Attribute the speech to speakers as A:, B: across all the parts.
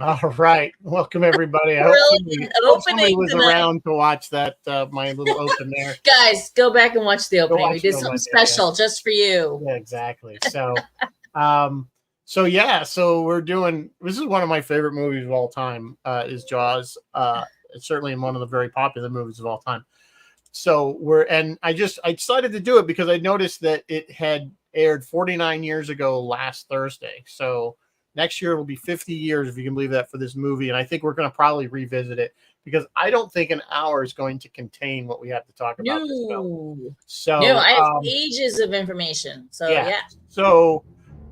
A: All right. Welcome, everybody.
B: Brilliant
A: Hope somebody
B: opening
A: was
B: tonight.
A: around to watch that, my little open there.
B: Guys, go back and watch the
A: Go
B: opening. We
A: watch
B: did
A: the
B: something
A: one there. Yeah.
B: special just for you.
A: Yeah, exactly. Um, so we're doing, this is one of my favorite movies of all time, is Jaws. It's certainly one of the very popular movies of all time. I decided to do it because I noticed that it had aired 49 years ago last Thursday. So next year will be 50 years, if you can believe that, for this movie. And I think we're going to probably revisit it because I don't think an hour is going to contain what we have to talk about this film.
B: No. No,
A: So,
B: I have pages of information. So,
A: yeah.
B: yeah.
A: So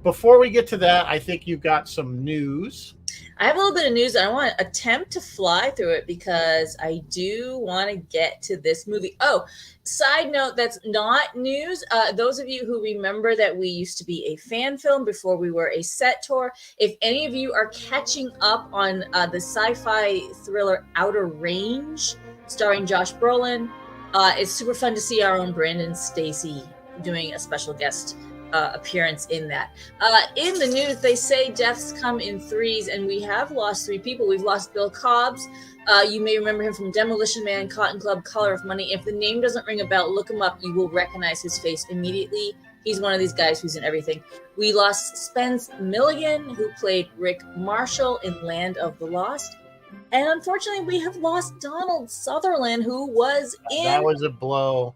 A: before we get to that, I think you've got some news.
B: I have a little bit of news. I want to attempt to fly through it because I do want to get to this movie. Oh, side note, that's not news. Those of you who remember that we used to be a fan film before we were a set tour, if any of you are catching up on the sci-fi thriller Outer Range, starring Josh Brolin, it's super fun to see our own Brandon Stacy doing a special guest appearance in that. In the news, they say deaths come in threes, and we have lost 3 people. We've lost Bill Cobbs. You may remember him from Demolition Man, Cotton Club, Color of Money. If the name doesn't ring a bell, look him up. You will recognize his face immediately. He's one of these guys who's in everything. We lost Spence Milligan, who played Rick Marshall in Land of the Lost. And unfortunately, we have lost Donald Sutherland, who was in...
A: That was a blow.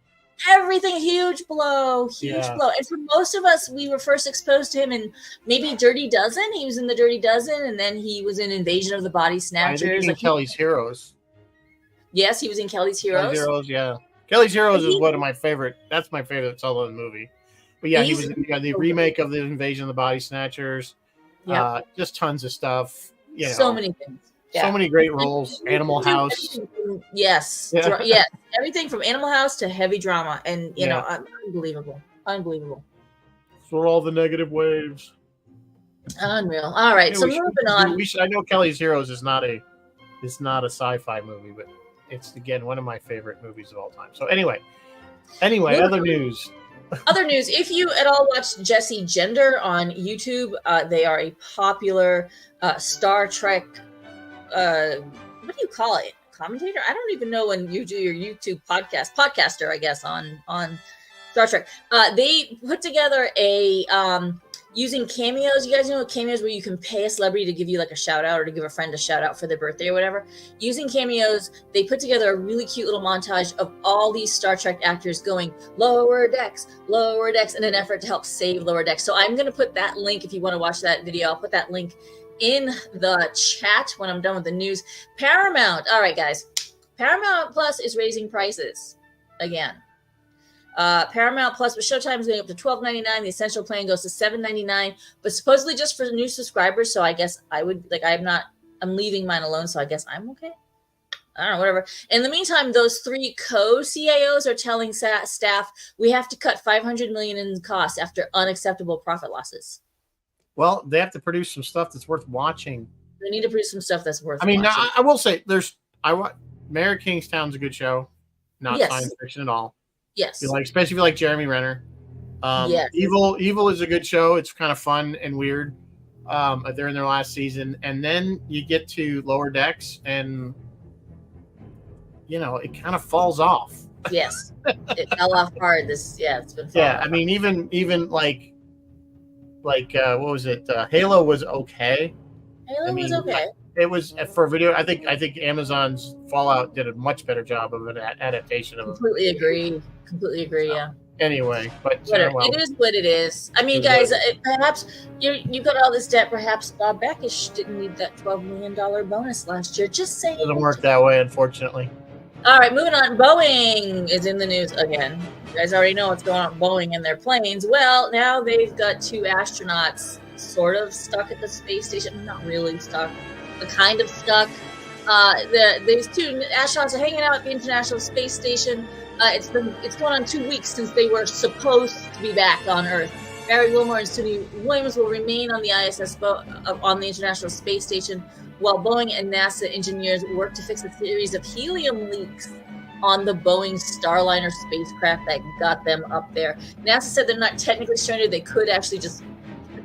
B: Everything, huge blow. And for most of us, we were first exposed to him in maybe Dirty Dozen. He was in the Dirty Dozen, and then he was in Invasion of the Body Snatchers.
A: I think in Kelly's Heroes.
B: Yes, he was in Kelly's Heroes.
A: Kelly's Heroes is one of my favorite. That's my favorite Sutherland movie. But yeah, he was in the remake of the Invasion of the Body Snatchers. Yeah, just tons of stuff.
B: So many things. Yeah.
A: So many great roles. Animal House.
B: Yes. Yeah. Yes. Everything from Animal House to heavy drama. And, you know, unbelievable.
A: For all the negative waves.
B: Unreal. All right. So moving on.
A: I know Kelly's Heroes is not a sci-fi movie, but it's, again, one of my favorite movies of all time. So anyway, other news.
B: Other news. If you at all watched Jesse Gender on YouTube, they are a popular Star Trek what do you call it? Commentator? I don't even know when you do your YouTube podcaster, I guess, on Star Trek. They put together a using cameos. You guys know what cameos where you can pay a celebrity to give you like a shout out or to give a friend a shout out for their birthday or whatever. Using cameos, they put together a really cute little montage of all these Star Trek actors going lower decks in an effort to help save Lower Decks. So I'm going to put that link if you want to watch that video. I'll put that link in the chat when I'm done with the news. Paramount. All right, guys. Paramount Plus is raising prices again. Paramount Plus with Showtime is going up to $12.99. The Essential plan goes to $7.99, but supposedly just for new subscribers. So I guess I would I'm leaving mine alone. So I guess I'm okay. I don't know, whatever. In the meantime, those 3 co-CIOs are telling staff we have to cut $500 million in costs after unacceptable profit losses.
A: Well, they have to produce some stuff that's worth watching.
B: They need to produce some stuff that's worth watching.
A: I will say Mayor of Kingstown's a good show. Not science fiction at all.
B: Yes.
A: Especially if you like Jeremy Renner.
B: Yes.
A: Evil is a good show. It's kind of fun and weird. They're in their last season. And then you get to Lower Decks and, it kind of falls off.
B: Yes. It fell off hard. It's been falling off.
A: Even what was it? Halo was okay.
B: Was okay.
A: It was for video. I think Amazon's Fallout did a much better job of an adaptation of it.
B: Completely agree. Yeah.
A: Anyway, but
B: it is what it is. I mean, guys, perhaps you got all this debt. Perhaps Bob Backish didn't need that $12 million bonus last year. Just saying.
A: It doesn't work that way, unfortunately.
B: All right, moving on. Boeing is in the news again. You guys already know what's going on with Boeing and their planes. Well, now they've got 2 astronauts sort of stuck at the space station. Not really stuck, but kind of stuck. These 2 astronauts are hanging out at the International Space Station. It's going on 2 weeks since they were supposed to be back on Earth. Barry Wilmore and Suni Williams will remain on the ISS on the International Space Station, while Boeing and NASA engineers work to fix a series of helium leaks on the Boeing Starliner spacecraft that got them up there. NASA said they're not technically stranded. They could actually just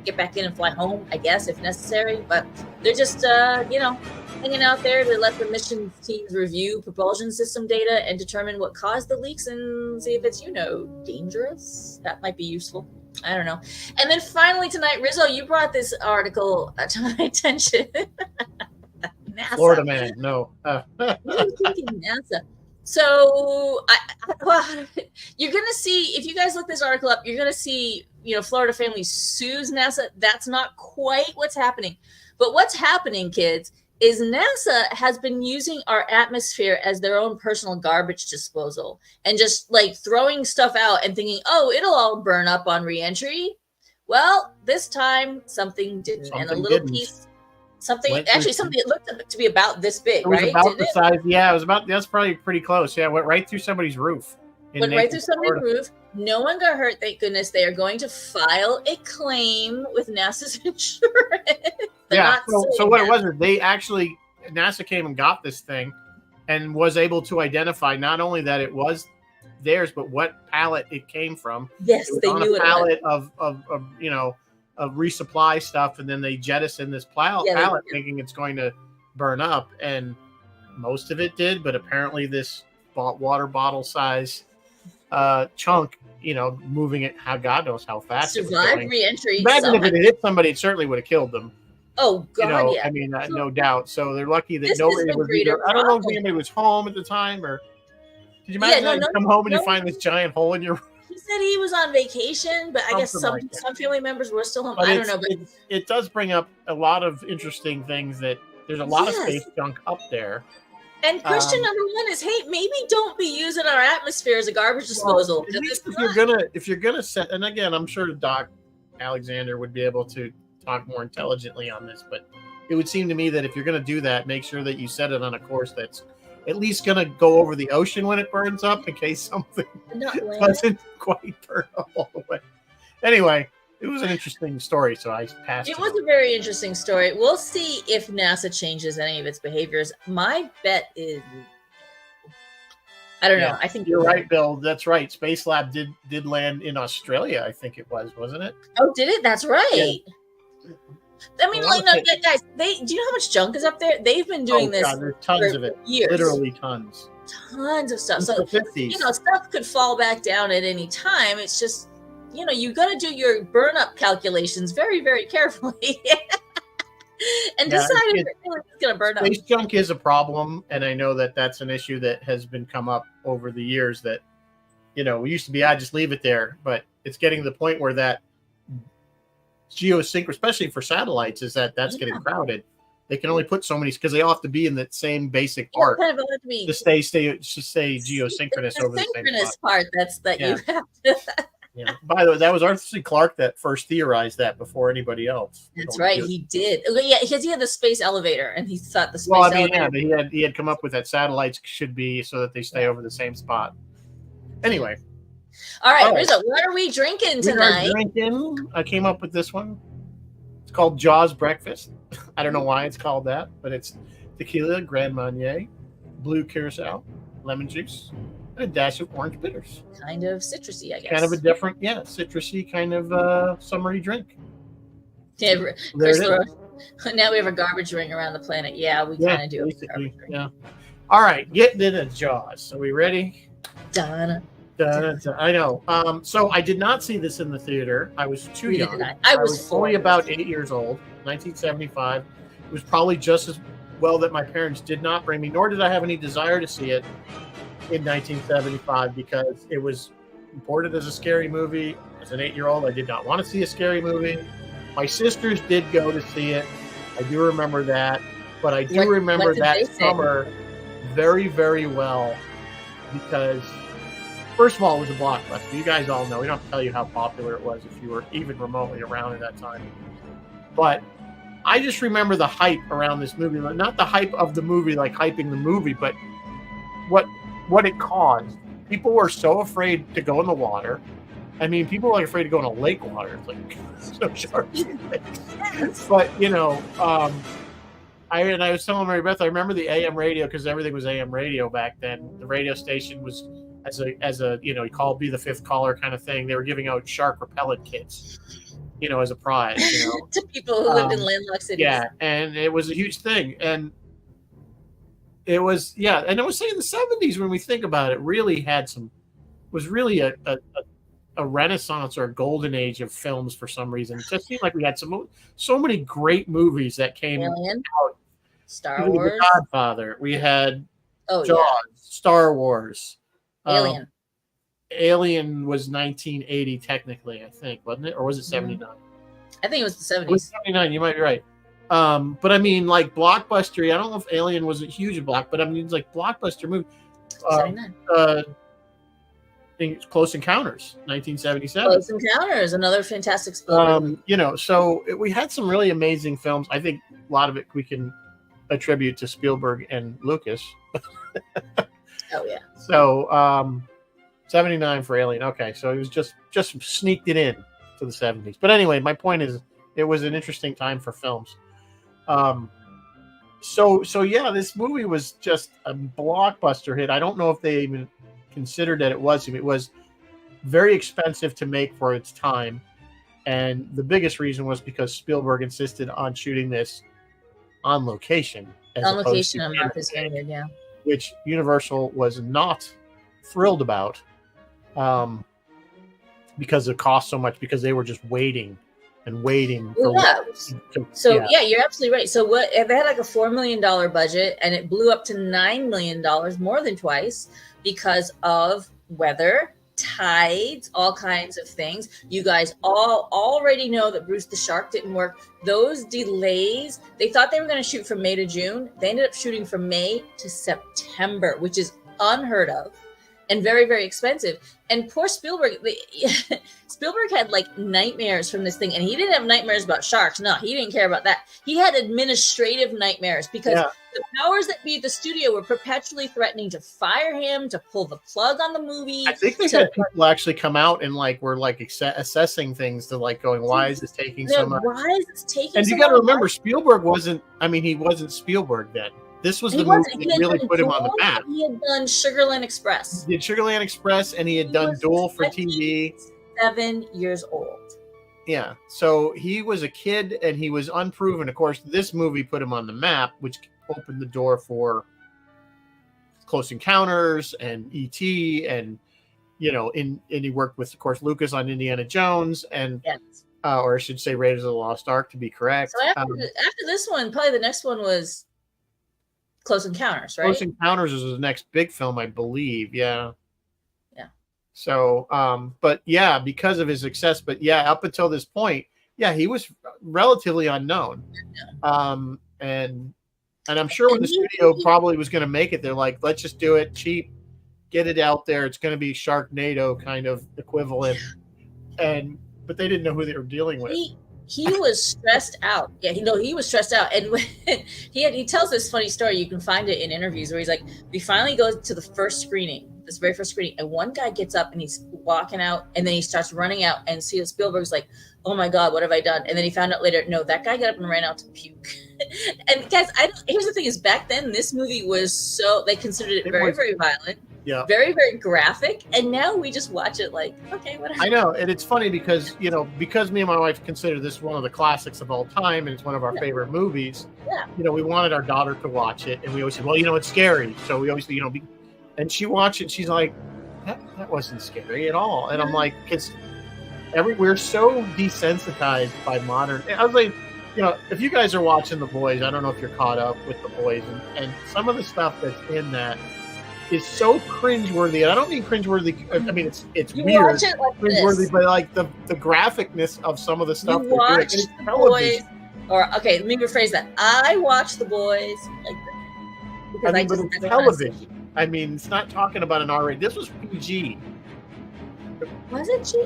B: get back in and fly home, I guess, if necessary. But they're just, hanging out there to let the mission teams review propulsion system data and determine what caused the leaks and see if it's, dangerous. That might be useful. I don't know. And then finally tonight, Rizzo, you brought this article to my attention. NASA.
A: Florida man, no.
B: What are you thinking, NASA? So you're going to see, if you guys look this article up, you're going to see, Florida family sues NASA. That's not quite what's happening. But what's happening, kids, is NASA has been using our atmosphere as their own personal garbage disposal and just like throwing stuff out and thinking, oh, it'll all burn up on reentry. Well, this time something didn't. And a little piece, something it looked to be about this big, right?
A: About the size. Yeah, it was about, that's probably pretty close. Yeah, it went right through somebody's roof.
B: Went right through somebody's roof. No one got hurt, thank goodness. They are going to file a claim with NASA's insurance.
A: Yeah, so what it was is they actually, NASA came and got this thing and was able to identify not only that it was theirs, but what pallet it came from.
B: Yes, they knew it.
A: A pallet of resupply stuff, and then they jettisoned this pallet thinking it's going to burn up, and most of it did, but apparently this water bottle size chunk, moving it, how God knows how fast.
B: Survived re-entry.
A: Imagine if it hit somebody, it certainly would have killed them.
B: Oh God, yeah.
A: I mean, no doubt. So they're lucky that nobody was either. I don't know if anybody was home at the time, or did you imagine you come home and you find this giant hole in your?
B: He said he was on vacation, but I guess some family members were still home. I don't know, but
A: it does bring up a lot of interesting things. That there's a lot of space junk up there.
B: And question number one is, hey, maybe don't be using our atmosphere as a garbage disposal.
A: Well, at least if you're gonna set, and again, I'm sure Doc Alexander would be able to talk more intelligently on this, but it would seem to me that if you're gonna do that, make sure that you set it on a course that's at least gonna go over the ocean when it burns up, in case something doesn't quite burn all the way. Anyway, it was an interesting story, so I passed.
B: It was a very interesting story. We'll see if NASA changes any of its behaviors. My bet is, I don't know. I think
A: you're right, Bill. That's right. Space Lab did land in Australia. I think it wasn't it?
B: Oh, did it? That's right. Yeah. I mean, guys. Do you know how much junk is up there? They've been doing this.
A: God, there's tons of it.
B: Years.
A: Literally tons.
B: Tons of stuff. So stuff could fall back down at any time. It's just, you got to do your burn up calculations very, very carefully and decide if it really is going to burn up.
A: Space junk is a problem, and I know that that's an issue that has been come up over the years. That we used to be, I just leave it there, but it's getting to the point where that geosync, especially for satellites, is that's getting crowded. They can only put so many because they all have to be in that same basic part to stay geosynchronous over the same
B: synchronous part. You have to.
A: Yeah. By the way, that was Arthur C. Clarke that first theorized that before anybody else.
B: That's right, he did. Yeah, because he had the space elevator, and he thought the space elevator.
A: Yeah, but he had come up with that satellites should be so that they stay over the same spot. Anyway.
B: All right, Rizzo, what are we drinking tonight?
A: I came up with this one. It's called Jaws Breakfast. I don't know why it's called that, but it's tequila, Grand Marnier, blue curacao, lemon juice, and a dash of orange bitters.
B: Kind of citrusy, I guess.
A: Kind of a different, citrusy kind of summery drink.
B: Yeah, now we have a garbage ring around the planet. Yeah, we kind of do.
A: Basically, yeah. All right, getting into Jaws. Are we ready?
B: Donna.
A: I know. So I did not see this in the theater. I was too young.
B: I was
A: only about 8 years old. 1975. It was probably just as well that my parents did not bring me, nor did I have any desire to see it in 1975 because it was reported as a scary movie. As an 8-year-old, I did not want to see a scary movie. My sisters did go to see it. I do remember that, but I do remember that summer very, very well because. First of all, it was a blockbuster. You guys all know. We don't have to tell you how popular it was if you were even remotely around at that time. But I just remember the hype around this movie. Not the hype of the movie, like hyping the movie, but what it caused. People were so afraid to go in the water. I mean, people were like afraid to go in a lake water. It's like so sharp. But I was telling Mary Beth, I remember the AM radio because everything was AM radio back then. The radio station was as a you call, be the fifth caller kind of thing. They were giving out shark repellent kits, as a prize,
B: to people who lived in landlocked cities.
A: Yeah, and it was a huge thing, and it was and I was saying the 70s, when we think about it, really was really a renaissance or a golden age of films for some reason. It just seemed like we had so many great movies that came
B: Alien,
A: out.
B: Star Wars,
A: The Godfather. We had Jaws,
B: yeah.
A: Star Wars.
B: Alien.
A: Alien was 1980 technically, I think, wasn't it? Or was it 79?
B: I think it was the 70s.
A: It was 79, you might be right. But I mean, like blockbuster, I don't know if Alien was a huge block, but I mean, it's like blockbuster movie.
B: 79.
A: I think it's Close Encounters, 1977.
B: Close Encounters, another fantastic Spielberg.
A: So we had some really amazing films. I think a lot of it we can attribute to Spielberg and Lucas.
B: Oh yeah.
A: So 79 for Alien. Okay, so it was just sneaked it in to the 70s. But anyway, my point is, it was an interesting time for films. So yeah, this movie was just a blockbuster hit. I don't know if they even considered that it was. It was very expensive to make for its time, and the biggest reason was because Spielberg insisted on shooting this on location.
B: On location on Martha's Vineyard, yeah.
A: Which Universal was not thrilled about, because it cost so much, because they were just waiting and waiting.
B: You're absolutely right. So they had like a $4 million budget, and it blew up to $9 million, more than twice, because of weather, tides, all kinds of things. You guys all already know that Bruce the Shark didn't work. Those delays, they thought they were going to shoot from May to June. They ended up shooting from May to September, which is unheard of and very, very expensive. And poor Spielberg, Spielberg had like nightmares from this thing, and he didn't have nightmares about sharks. No, he didn't care about that. He had administrative nightmares because the powers that be at the studio were perpetually threatening to fire him, to pull the plug on the movie.
A: I think they had people actually come out and were assessing things, to going, why is this taking so much?
B: Why is this taking so much?
A: And you got to remember, Spielberg he wasn't Spielberg then. This was the movie that really put him on the map.
B: He had done Sugarland Express.
A: He did Sugarland Express, and he had done Duel for TV.
B: 7 years old.
A: Yeah, so he was a kid, and he was unproven. Of course, this movie put him on the map, which opened the door for Close Encounters and E.T. and and he worked with, of course, Lucas on Indiana Jones and or I should say Raiders of the Lost Ark, to be correct.
B: So after this one, probably the next one was Close Encounters, right?
A: Close Encounters was the next big film, I believe. Yeah. So, but yeah, because of his success, but yeah, up until this point, he was relatively unknown. And I'm sure when the studio probably was going to make it, they're like, let's just do it cheap, get it out there. It's going to be Sharknado kind of equivalent. But they didn't know who they were dealing with.
B: He was stressed out. Yeah, he was stressed out. And when he tells this funny story, you can find it in interviews, where he's like, we finally go to the first screening, this very first screening, and one guy gets up and he's walking out, and then he starts running out, and Spielberg's like, oh my God, what have I done? And then he found out later, no, that guy got up and ran out to puke. And guys, here's the thing is, back then, this movie was they considered it very, very violent.
A: Yeah.
B: Very, very graphic. And now we just watch it like, okay, whatever. I
A: know. And it's funny because, because me and my wife consider this one of the classics of all time, and it's one of our favorite movies.
B: Yeah.
A: We wanted our daughter to watch it, and we always said, well, it's scary. So we always, and she watched it, and she's like, that wasn't scary at all. And I'm like, because we're so desensitized by modern. I was like, if you guys are watching The Boys, I don't know if you're caught up with The Boys, and some of the stuff that's in that is so cringeworthy. And I don't mean cringeworthy. I mean, it's
B: you
A: weird,
B: watch it like
A: cringeworthy,
B: this.
A: But like the graphicness of some of the stuff.
B: You watch The Boys, or okay, let me rephrase that. I watch The Boys like this.
A: But it's television. I mean, it's not talking about an R-rated. This was PG.
B: Was it G?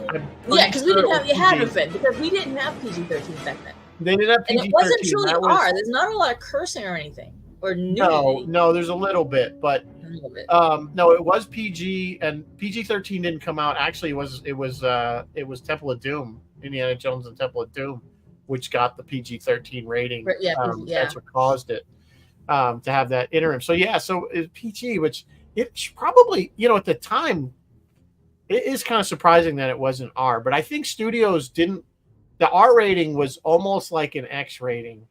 B: Yeah, because we didn't have. It had to fit because we didn't have PG-13 back then.
A: They didn't have PG-13.
B: And it wasn't truly R. There's not a lot of cursing or anything. Or nudity.
A: No, there's a little bit, but no, it was PG, and PG-13 didn't come out. Actually, it was Temple of Doom, Indiana Jones and Temple of Doom, which got the PG-13 rating. That's what caused it to have that interim. So it's PG, which it probably, at the time, it is kind of surprising that it wasn't R. But I think studios didn't the R rating was almost like an X rating,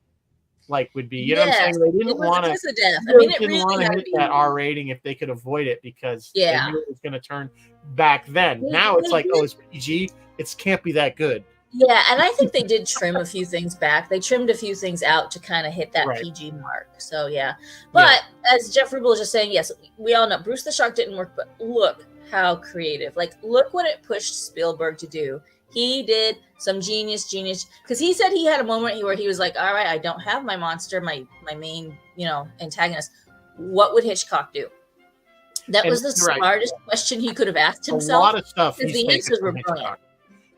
A: like would be. You know what I'm
B: Yes,
A: saying? They
B: it
A: didn't
B: was
A: want
B: a
A: to.
B: kiss of death. I
A: Really
B: mean, it
A: didn't want
B: really
A: to
B: had to
A: hit
B: be.
A: that R rating if they could avoid it because they
B: Yeah.
A: knew it was going to turn back then. Now it's like, oh, it's PG. It can't be that good.
B: Yeah, and I think they did trim a few things back. They trimmed a few things out to kind of hit that
A: Right.
B: PG mark. So yeah, but as Jeff Rubel was just saying, yes, we all know Bruce the Shark didn't work, but look how creative. Like, look what it pushed Spielberg to do. He did some genius, because he said he had a moment where he was like, all right, I don't have my monster, my main, antagonist. What would Hitchcock do? That was the smartest question he could have asked himself.
A: A lot of stuff.
B: Because the answers were brilliant.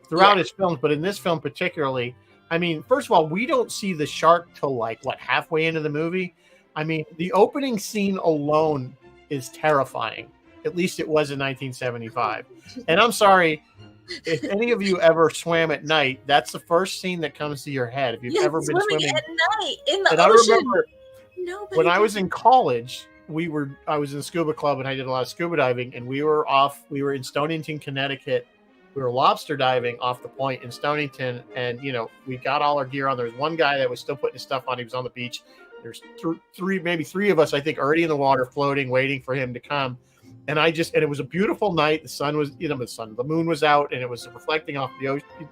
A: Throughout his films, but in this film particularly, I mean, first of all, we don't see the shark till like halfway into the movie. I mean, the opening scene alone is terrifying. At least it was in 1975. And I'm sorry, if any of you ever swam at night, that's the first scene that comes to your head. If you've ever been swimming
B: at night in the
A: ocean.
B: I
A: remember when I was in college, I was in scuba club and I did a lot of scuba diving, and we were in Stonington, Connecticut. We were lobster diving off the point in Stonington, and we got all our gear on. There was one guy that was still putting his stuff on. He was on the beach. There's maybe three of us, I think, already in the water, floating, waiting for him to come. And it was a beautiful night. The sun was, the moon was out, and it was reflecting off the ocean.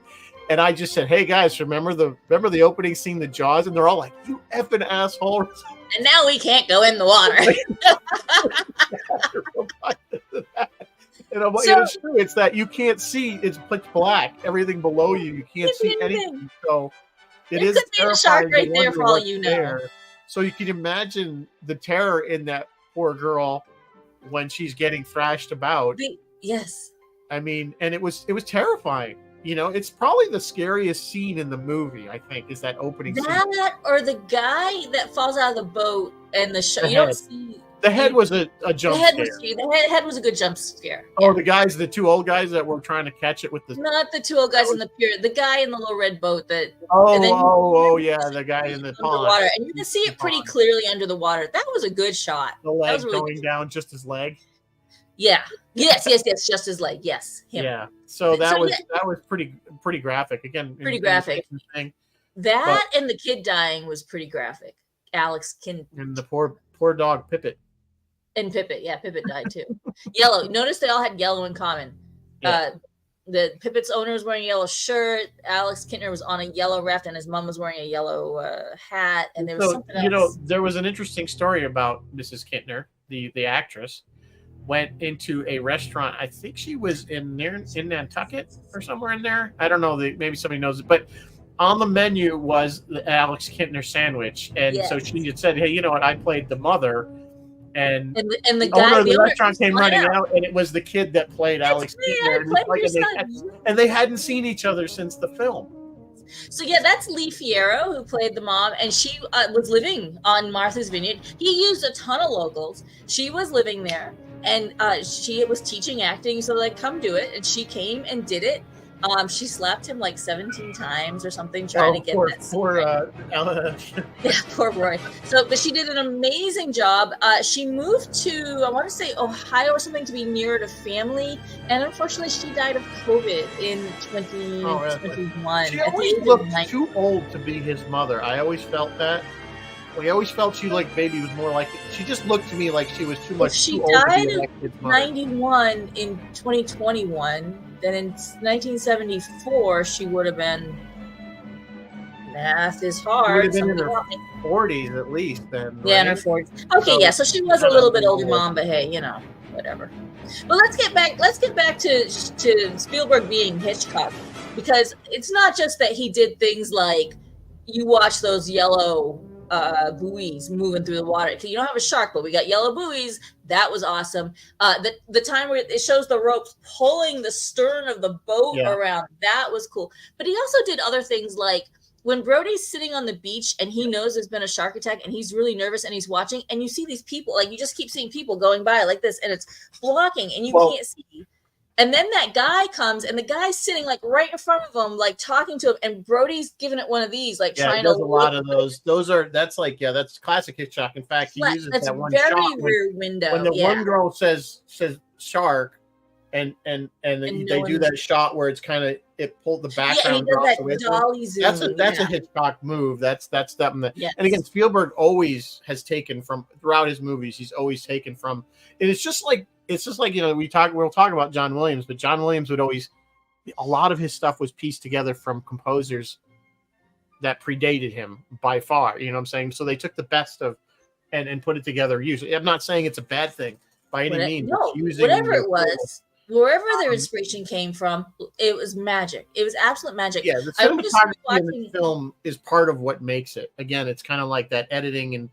A: And I just said, "Hey guys, remember the opening scene, the Jaws?" And they're all like, "You effing assholes!"
B: And now we can't go in the water.
A: And it's true. It's that you can't see. It's pitch black. Everything below you can't see anything. So it is
B: could be a shark right there for all you know.
A: There. So you can imagine the terror in that poor girl when she's getting thrashed about.
B: Yes.
A: I mean, and it was terrifying. It's probably the scariest scene in the movie, I think, is that opening scene.
B: That or the guy that falls out of the boat and the show. You don't see.
A: The head was a jump scare.
B: The head was a good jump scare.
A: Oh, yeah. The two old guys that were trying to catch it with the...
B: Not the two old guys in the pier. The guy in the little red boat that...
A: yeah, the guy in the pond.
B: Water. And you can see it pretty clearly under the water. That was a good shot.
A: The leg going down, just his leg.
B: Yeah. Yes, just his leg. Yes, him.
A: Yeah. So that was pretty graphic. Again,
B: pretty graphic.
A: And
B: the kid dying was pretty graphic. Alex
A: and the poor dog Pippet.
B: And Pippet, Pippet died too. Yellow. Notice they all had yellow in common. Yeah. The Pippet's owner was wearing a yellow shirt. Alex Kintner was on a yellow raft, and his mom was wearing a yellow hat. And there was something else.
A: There was an interesting story about Mrs. Kintner, the actress. Went into a restaurant. I think she was in Nantucket or somewhere in there. I don't know. Maybe somebody knows it, but on the menu was the Alex Kintner sandwich, and so she had said, "Hey, you know what? I played the mother." And
B: the guy
A: owner of the restaurant came running out, and it was the kid that played Alex Kintner. And they hadn't seen each other since the film.
B: So that's Lee Fierro, who played the mom, and she was living on Martha's Vineyard. He used a ton of locals. She was living there, and she was teaching acting, so like, come do it. And she came and did it. She slapped him like 17 times or something, trying to get poor Roy. But she did an amazing job. She moved to, I want to say, Ohio or something, to be nearer to family, and unfortunately she died of COVID in 2021.
A: She always looked too old to be his mother. I always felt that. I always felt she maybe was more like, she just looked to me like she was too much.
B: She died in 91 in 2021. Then in 1974, she would have been, math is hard.
A: She would have been in her 40s at least then.
B: Yeah, in her 40s. Okay, so she was a little bit older mom, but hey, whatever. But let's get back to Spielberg being Hitchcock, because it's not just that he did things like, you watch those yellow buoys moving through the water. You don't have a shark, but we got yellow buoys. That was awesome. The time where it shows the ropes pulling the stern of the boat around, that was cool. But he also did other things, like when Brody's sitting on the beach and he knows there's been a shark attack and he's really nervous and he's watching, and you see these people, like, you just keep seeing people going by like this, and it's blocking and you can't see. And then that guy comes, and the guy's sitting like right in front of him, like talking to him, and Brody's giving it one of these, like trying to.
A: Yeah, a lot of those. That's classic Hitchcock. In fact, he uses that one
B: very
A: shot
B: rear window.
A: When the one girl says shark, and they do that shot where it's kind of it pulled the
B: Yeah, and he
A: background
B: does
A: drops
B: that
A: away from it.
B: dolly zoom.
A: That's a Hitchcock move. That's something that,
B: Yes.
A: and again, Spielberg always has taken from throughout his movies. He's always taken from, and it's just like we'll talk about John Williams, but John Williams would always, a lot of his stuff was pieced together from composers that predated him by far. You know what I'm saying? So they took the best of and put it together. Usually, I'm not saying it's a bad thing by any means.
B: No, whatever it was, wherever their inspiration came from, it was magic. It was absolute magic.
A: Yeah, the cinematography in the film is part of what makes it. Again, it's kind of like that editing, and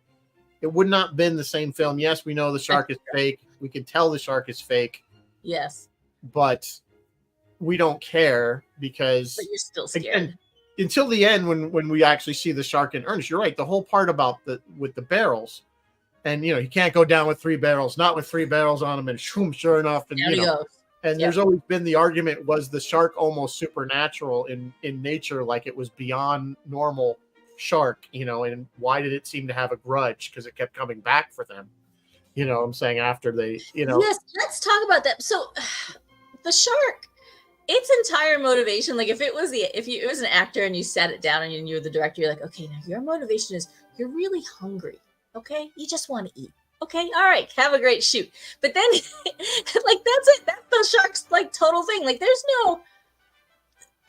A: it would not have been the same film. Yes, we know the shark is fake. We can tell the shark is fake.
B: Yes.
A: But we don't care because...
B: But you're still scared.
A: Again, until the end, when we actually see the shark in earnest, you're right. The whole part about with the barrels, and he can't go down with 3 barrels, not with 3 barrels on him, and sure enough, and
B: he goes.
A: And there's always been the argument: was the shark almost supernatural in nature, like it was beyond normal shark? And why did it seem to have a grudge? Because it kept coming back for them. I'm saying after they,
B: Yes, let's talk about that. So, the shark. Its entire motivation, like if it was an actor and you sat it down and you were the director, you're like, okay, now your motivation is you're really hungry, okay? You just want to eat, okay? All right, have a great shoot. But then, that's it. That's the shark's total thing. There's no.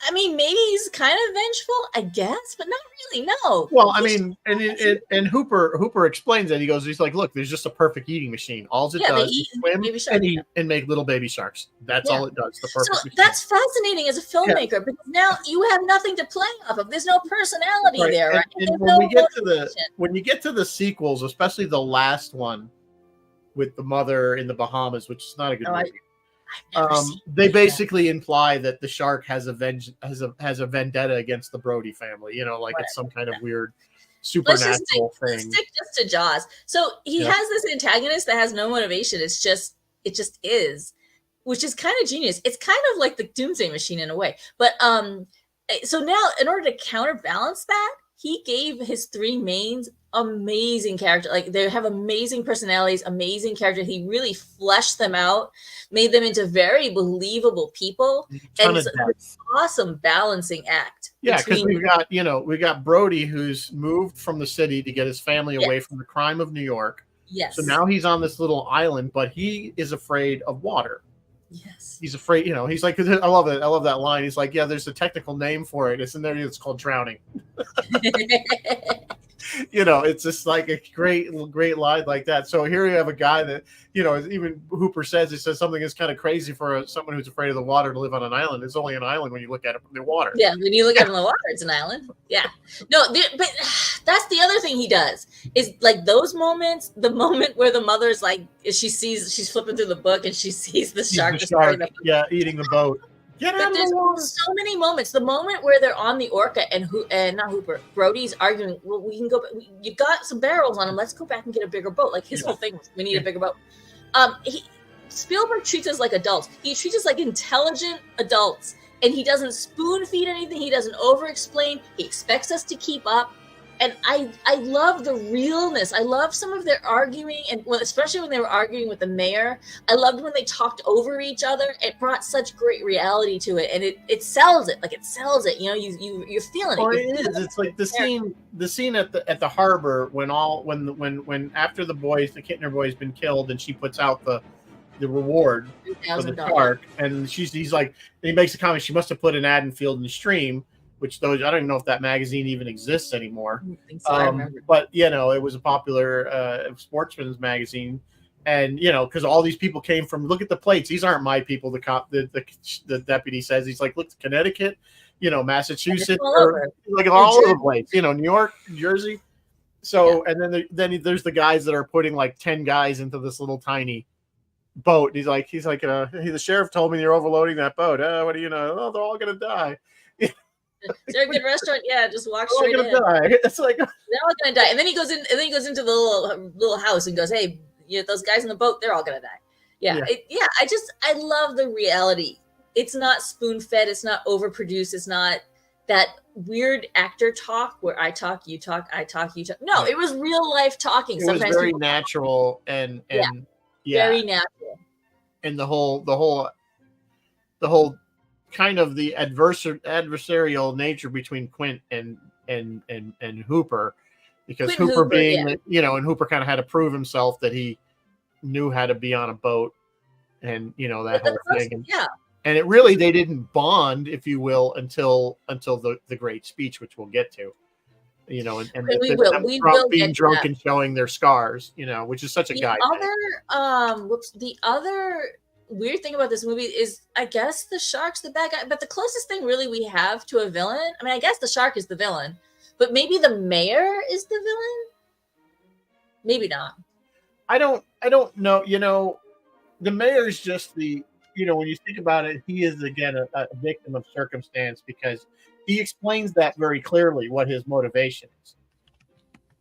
B: I mean, maybe he's kind of vengeful, I guess, but not really. No.
A: Well, I mean, and Hooper explains that he's like, look, there's just a perfect eating machine. All it does is swim and make little baby sharks. That's all it does. The perfect machine.
B: That's fascinating as a filmmaker because now you have nothing to play off of. There's no personality there, right?
A: And when you get to the sequels, especially the last one with the mother in the Bahamas, which is not a good movie. They basically imply that the shark has a vendetta against the Brody family. It's some kind of weird supernatural thing.
B: Stick just to Jaws. So he has this antagonist that has no motivation. It just is, which is kind of genius. It's kind of like the Doomsday Machine in a way. But so now in order to counterbalance that, he gave his 3 mains amazing character. They have amazing personalities, amazing character. He really fleshed them out, made them into very believable people, and it's an awesome balancing act.
A: Yeah, because we got Brody, who's moved from the city to get his family away from the crime of New York.
B: Yes.
A: So now he's on this little island, but he is afraid of water.
B: Yes.
A: He's afraid, he's like, I love it. I love that line. He's like, yeah, there's a technical name for it. It's in there. It's called drowning. It's just like a great line like that. So here you have a guy that, even Hooper says, he says something is kind of crazy for someone who's afraid of the water to live on an island. It's only an island when you look at it from the water.
B: Yeah, when you look at it from the water, it's an island. Yeah. No, but that's the other thing he does is those moments, the moment where the mother's she's flipping through the book and she sees the shark.
A: Eating the boat.
B: There's so many moments. The moment where they're on the Orca and not Hooper, Brody's arguing. Well, we can go. You got some barrels on them. Let's go back and get a bigger boat. His whole thing was, we need a bigger boat. Spielberg treats us like adults. He treats us like intelligent adults, and he doesn't spoon feed anything. He doesn't over explain. He expects us to keep up. And I love the realness. I love some of their arguing, and especially when they were arguing with the mayor. I loved when they talked over each other. It brought such great reality to it, and it sells it. It sells it. You're feeling it.
A: Well, it is. It's like the scene at the harbor when after the Kittner boy's been killed, and she puts out the reward for the shark, and he's like, and he makes a comment. She must have put an ad in Field and Stream. Which I don't even know if that magazine even exists anymore.
B: I think so, I remember.
A: But it was a popular sportsman's magazine, and because all these people came from. Look at the plates; these aren't my people. The deputy says he's like, look, Connecticut, Massachusetts, all over the place. New York, New Jersey. So and then there's the guys that are putting 10 guys into this little tiny boat. And he's like, the sheriff told me you're overloading that boat. What do you know? Oh, they're all gonna die.
B: Is there a good restaurant? Yeah, just walk straight in.
A: Die. It's like
B: they're all gonna die. And then he goes into the little house and goes, "Hey, those guys in the boat, they're all gonna die." Yeah. I love the reality. It's not spoon fed. It's not overproduced. It's not that weird actor talk where I talk, you talk, I talk, you talk. No, it was real life talking.
A: It was very natural and very
B: natural.
A: And the whole kind of the adversarial nature between Quint and Hooper, because
B: Quint
A: Hooper
B: Hooper,
A: being,
B: yeah.
A: and Hooper kind of had to prove himself that he knew how to be on a boat, and that whole thing. And it really, they didn't bond, if you will, until the great speech, which we'll get to. And
B: we will
A: being
B: get
A: drunk
B: that.
A: and showing their scars, which is such a guy thing.
B: The other weird thing about this movie is, I guess the shark's the bad guy, but the closest thing really we have to a villain, I mean, I guess the shark is the villain, but maybe the mayor is the villain? Maybe not.
A: I don't know. The mayor's just the, when you think about it, he is, again, a victim of circumstance, because he explains that very clearly, what his motivation is.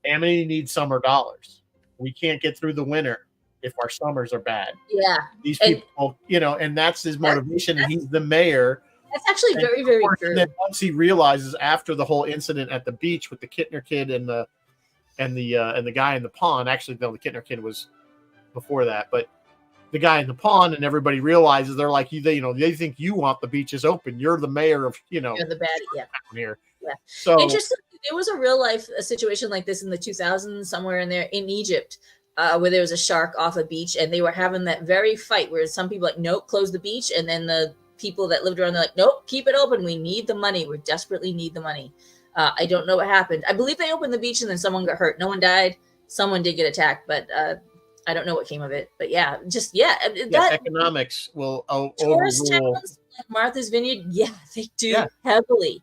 A: Amity needs summer dollars. We can't get through the winter if our summers are bad.
B: Yeah.
A: These people, and that's his motivation, and he's the mayor.
B: That's actually very, very true.
A: And then once he realizes, after the whole incident at the beach with the Kittner kid and the guy in the pond, actually, no, the Kittner kid was before that, but the guy in the pond, and everybody realizes, they're like, they think you want the beaches open. You're the mayor of,
B: you're the bad,
A: down here.
B: Yeah.
A: So
B: interesting. There was a real life situation like this in the 2000s, somewhere in there in Egypt, where there was a shark off a beach, and they were having that very fight where some people like, nope, close the beach, and then the people that lived around, they're like, nope, keep it open. We need the money. We desperately need the money. I don't know what happened. I believe they opened the beach and then someone got hurt. No one died. Someone did get attacked, but I don't know what came of it. But yeah, that
A: economics will
B: tourist
A: overrule.
B: towns like Martha's Vineyard, they do heavily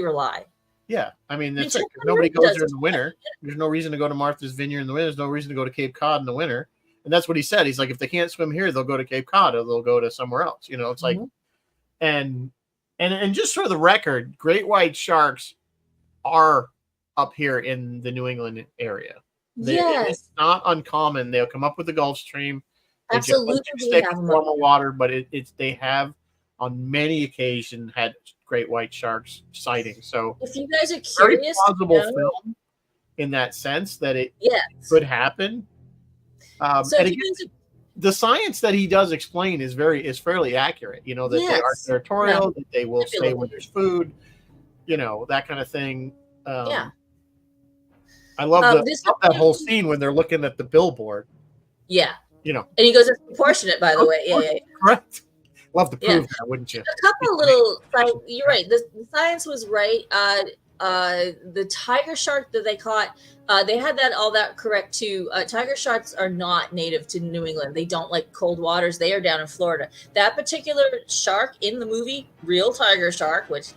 B: rely.
A: Yeah, I mean, that's like, nobody goes there in the winter. There's no reason to go to Martha's Vineyard in the winter. There's no reason to go to Cape Cod in the winter. And that's what he said. He's like, if they can't swim here, they'll go to Cape Cod, or they'll go to somewhere else. It's like, and just for the record, great white sharks are up here in the New England area. It's not uncommon. They'll come up with the Gulf Stream. They
B: absolutely
A: stay in warmer water, but they have on many occasions had great white sharks sightings. So
B: if you guys are curious,
A: very plausible film in that sense that it could happen.
B: So
A: and again, the science that he does explain is fairly accurate. That they are territorial, that they will stay when there's food, that kind of thing. I love that whole scene when they're looking at the billboard.
B: Yeah. And he goes, it's proportionate, by the way. Yeah.
A: Correct. Love to prove that, wouldn't you?
B: A couple of little, you're right. The science was right. The tiger shark that they caught, they had all that correct too. Tiger sharks are not native to New England. They don't like cold waters. They are down in Florida. That particular shark in the movie, real tiger shark, which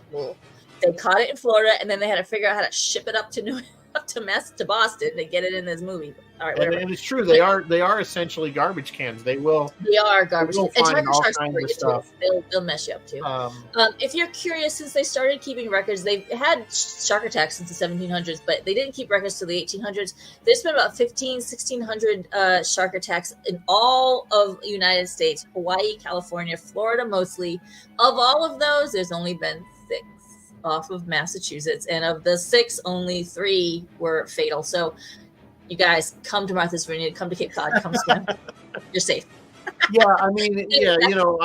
B: they caught it in Florida, and then they had to figure out how to ship it up to Boston to get it in this movie. All right, whatever.
A: And it's true. They are essentially garbage cans. They are
B: garbage cans. And tiger sharks are pretty good too. They'll mess you up too. If you're curious, since they started keeping records, they've had shark attacks since the 1700s, but they didn't keep records till the 1800s. There's been about 1,600 shark attacks in all of the United States, Hawaii, California, Florida mostly. Of all of those, there's only been 6 off of Massachusetts, and of the 6, only 3 were fatal. So you guys come to Martha's Vineyard, come to Cape Cod, come swim. You're safe.
A: I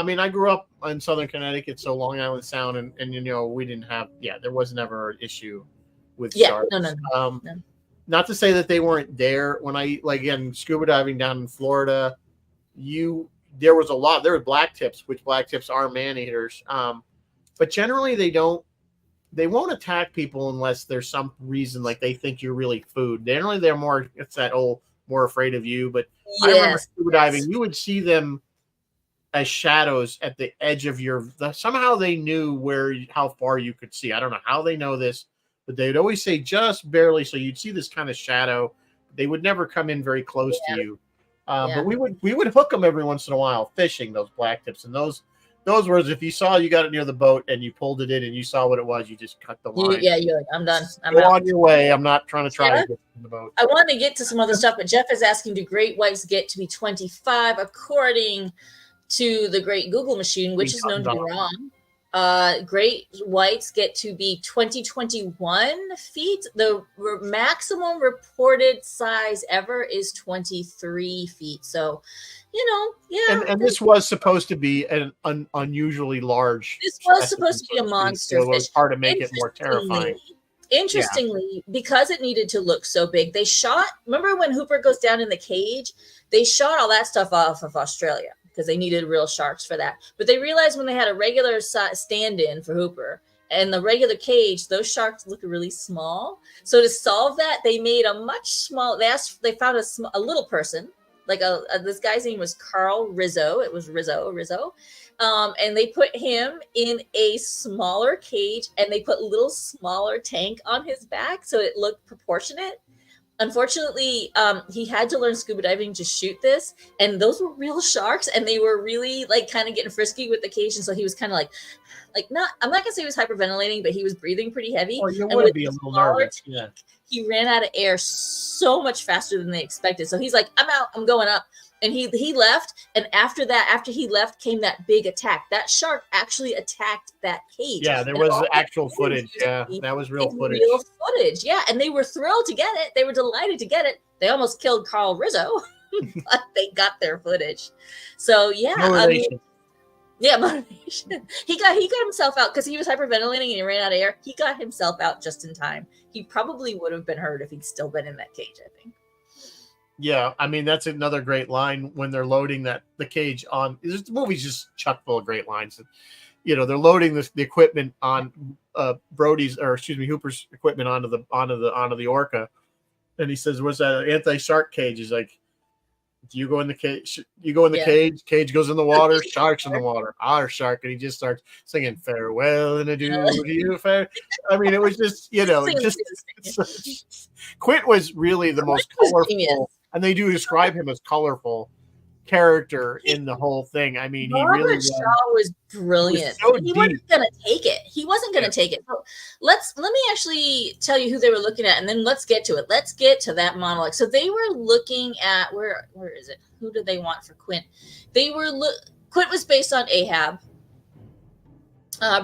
A: mean, I grew up in Southern Connecticut, so Long Island Sound, and we didn't have, there was never an issue with sharks. No. Not to say that they weren't there. When I, again, scuba diving down in Florida, there were black tips, which black tips are man-eaters. But generally they won't attack people unless there's some reason, like they think you're really food. Generally, they're more afraid of you. But I remember scuba diving, you would see them as shadows at the edge of somehow they knew how far you could see. I don't know how they know this, but they'd always say just barely. So you'd see this kind of shadow. They would never come in very close to you. But we would hook them every once in a while, fishing those black tips, and those words, if you saw you got it near the boat and you pulled it in and you saw what it was, you just cut the line.
B: You're like, I'm done. I'm
A: Go
B: out.
A: on your way. I'm not trying to get in the boat.
B: I want to get to some other stuff, but Jeff is asking, do great whites get to be 25 according to the great Google machine, which is known to be wrong? Great whites get to be 21 feet. The maximum reported size ever is 23 feet. So, yeah.
A: And this was supposed to be an unusually large.
B: This was supposed to be a monster
A: so it was
B: fish.
A: hard to make it more terrifying.
B: Interestingly, because it needed to look so big, they shot. Remember when Hooper goes down in the cage? They shot all that stuff off of Australia because they needed real sharks for that. But they realized when they had a regular stand-in for Hooper and the regular cage, those sharks look really small. So to solve that, they made a much smaller. They found a little person, like this guy's name was Carl Rizzo. It was Rizzo. And they put him in a smaller cage and they put a little smaller tank on his back so it looked proportionate. Unfortunately, he had to learn scuba diving to shoot this, and those were real sharks, and they were really like kind of getting frisky with the cage, and so he was kind of like not. I'm not gonna say he was hyperventilating, but he was breathing pretty heavy.
A: Well, you would be a little nervous. Yeah.
B: He ran out of air so much faster than they expected. So he's like, "I'm out. I'm going up." And he left. And after he left, came that big attack. That shark actually attacked that cage.
A: Yeah, there was actual footage. Yeah, that was real footage.
B: Real footage. Yeah, and they were thrilled to get it. They were delighted to get it. They almost killed Carl Rizzo, but they got their footage. So yeah,
A: motivation.
B: Motivation. He got himself out because he was hyperventilating and he ran out of air. He got himself out just in time. He probably would have been hurt if he'd still been in that cage, I think.
A: Yeah, I mean that's another great line when they're loading the cage on. The movie's just chock full of great lines. They're loading the equipment on Hooper's equipment onto the orca, and he says, "What's that anti-shark cage?" He's like, "Do you go in the cage? You go in the cage. Cage goes in the water. Sharks in the water. Our shark." And he just starts singing "Farewell and Adieu to You." Fair. I mean, it was just Quint was really the most colorful. And they do describe him as colorful character in the whole thing. I mean,
B: Robert Shaw was brilliant. He wasn't going to take it. So let me actually tell you who they were looking at, and then let's get to it. Let's get to that monologue. So they were looking at where is it? Who did they want for Quint? Quint was based on Ahab.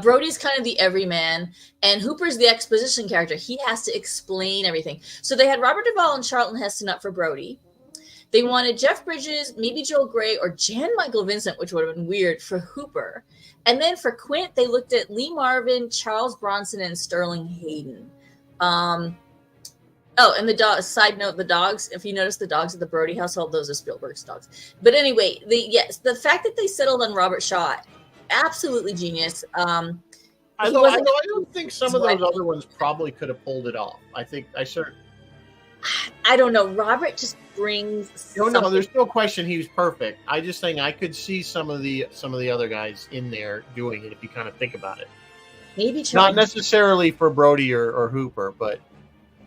B: Brody's kind of the everyman, and Hooper's the exposition character. He has to explain everything. So they had Robert Duvall and Charlton Heston up for Brody. They wanted Jeff Bridges, maybe Joel Grey, or Jan Michael Vincent, which would have been weird, for Hooper. And then for Quint, they looked at Lee Marvin, Charles Bronson, and Sterling Hayden. And side note, the dogs, if you notice the dogs of the Brody household, those are Spielberg's dogs. But anyway, the fact that they settled on Robert Shaw, absolutely genius.
A: I don't think some of those other ones probably could have pulled it off.
B: I don't know. Robert just brings.
A: No, there's no question he was perfect. I just think I could see some of the other guys in there doing it if you kind of think about it.
B: Maybe
A: not necessarily for Brody or Hooper, but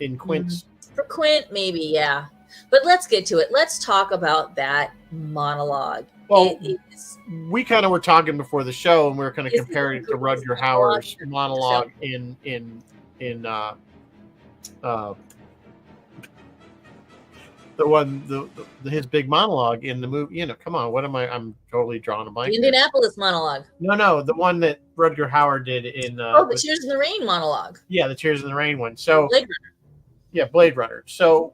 A: in Quint's.
B: For Quint, maybe, yeah. But let's get to it. Let's talk about that monologue.
A: Well, we kind of were talking before the show, and we were kind of comparing it to Rutger Hauer's monologue in his big monologue in the movie. Come on, what am I? I'm totally drawing a blank.
B: The Indianapolis monologue.
A: No, the one that Rutger Hauer did in.
B: The Tears in the Rain monologue.
A: Yeah, the Tears in the Rain one. So
B: Blade Runner.
A: Yeah, Blade Runner. So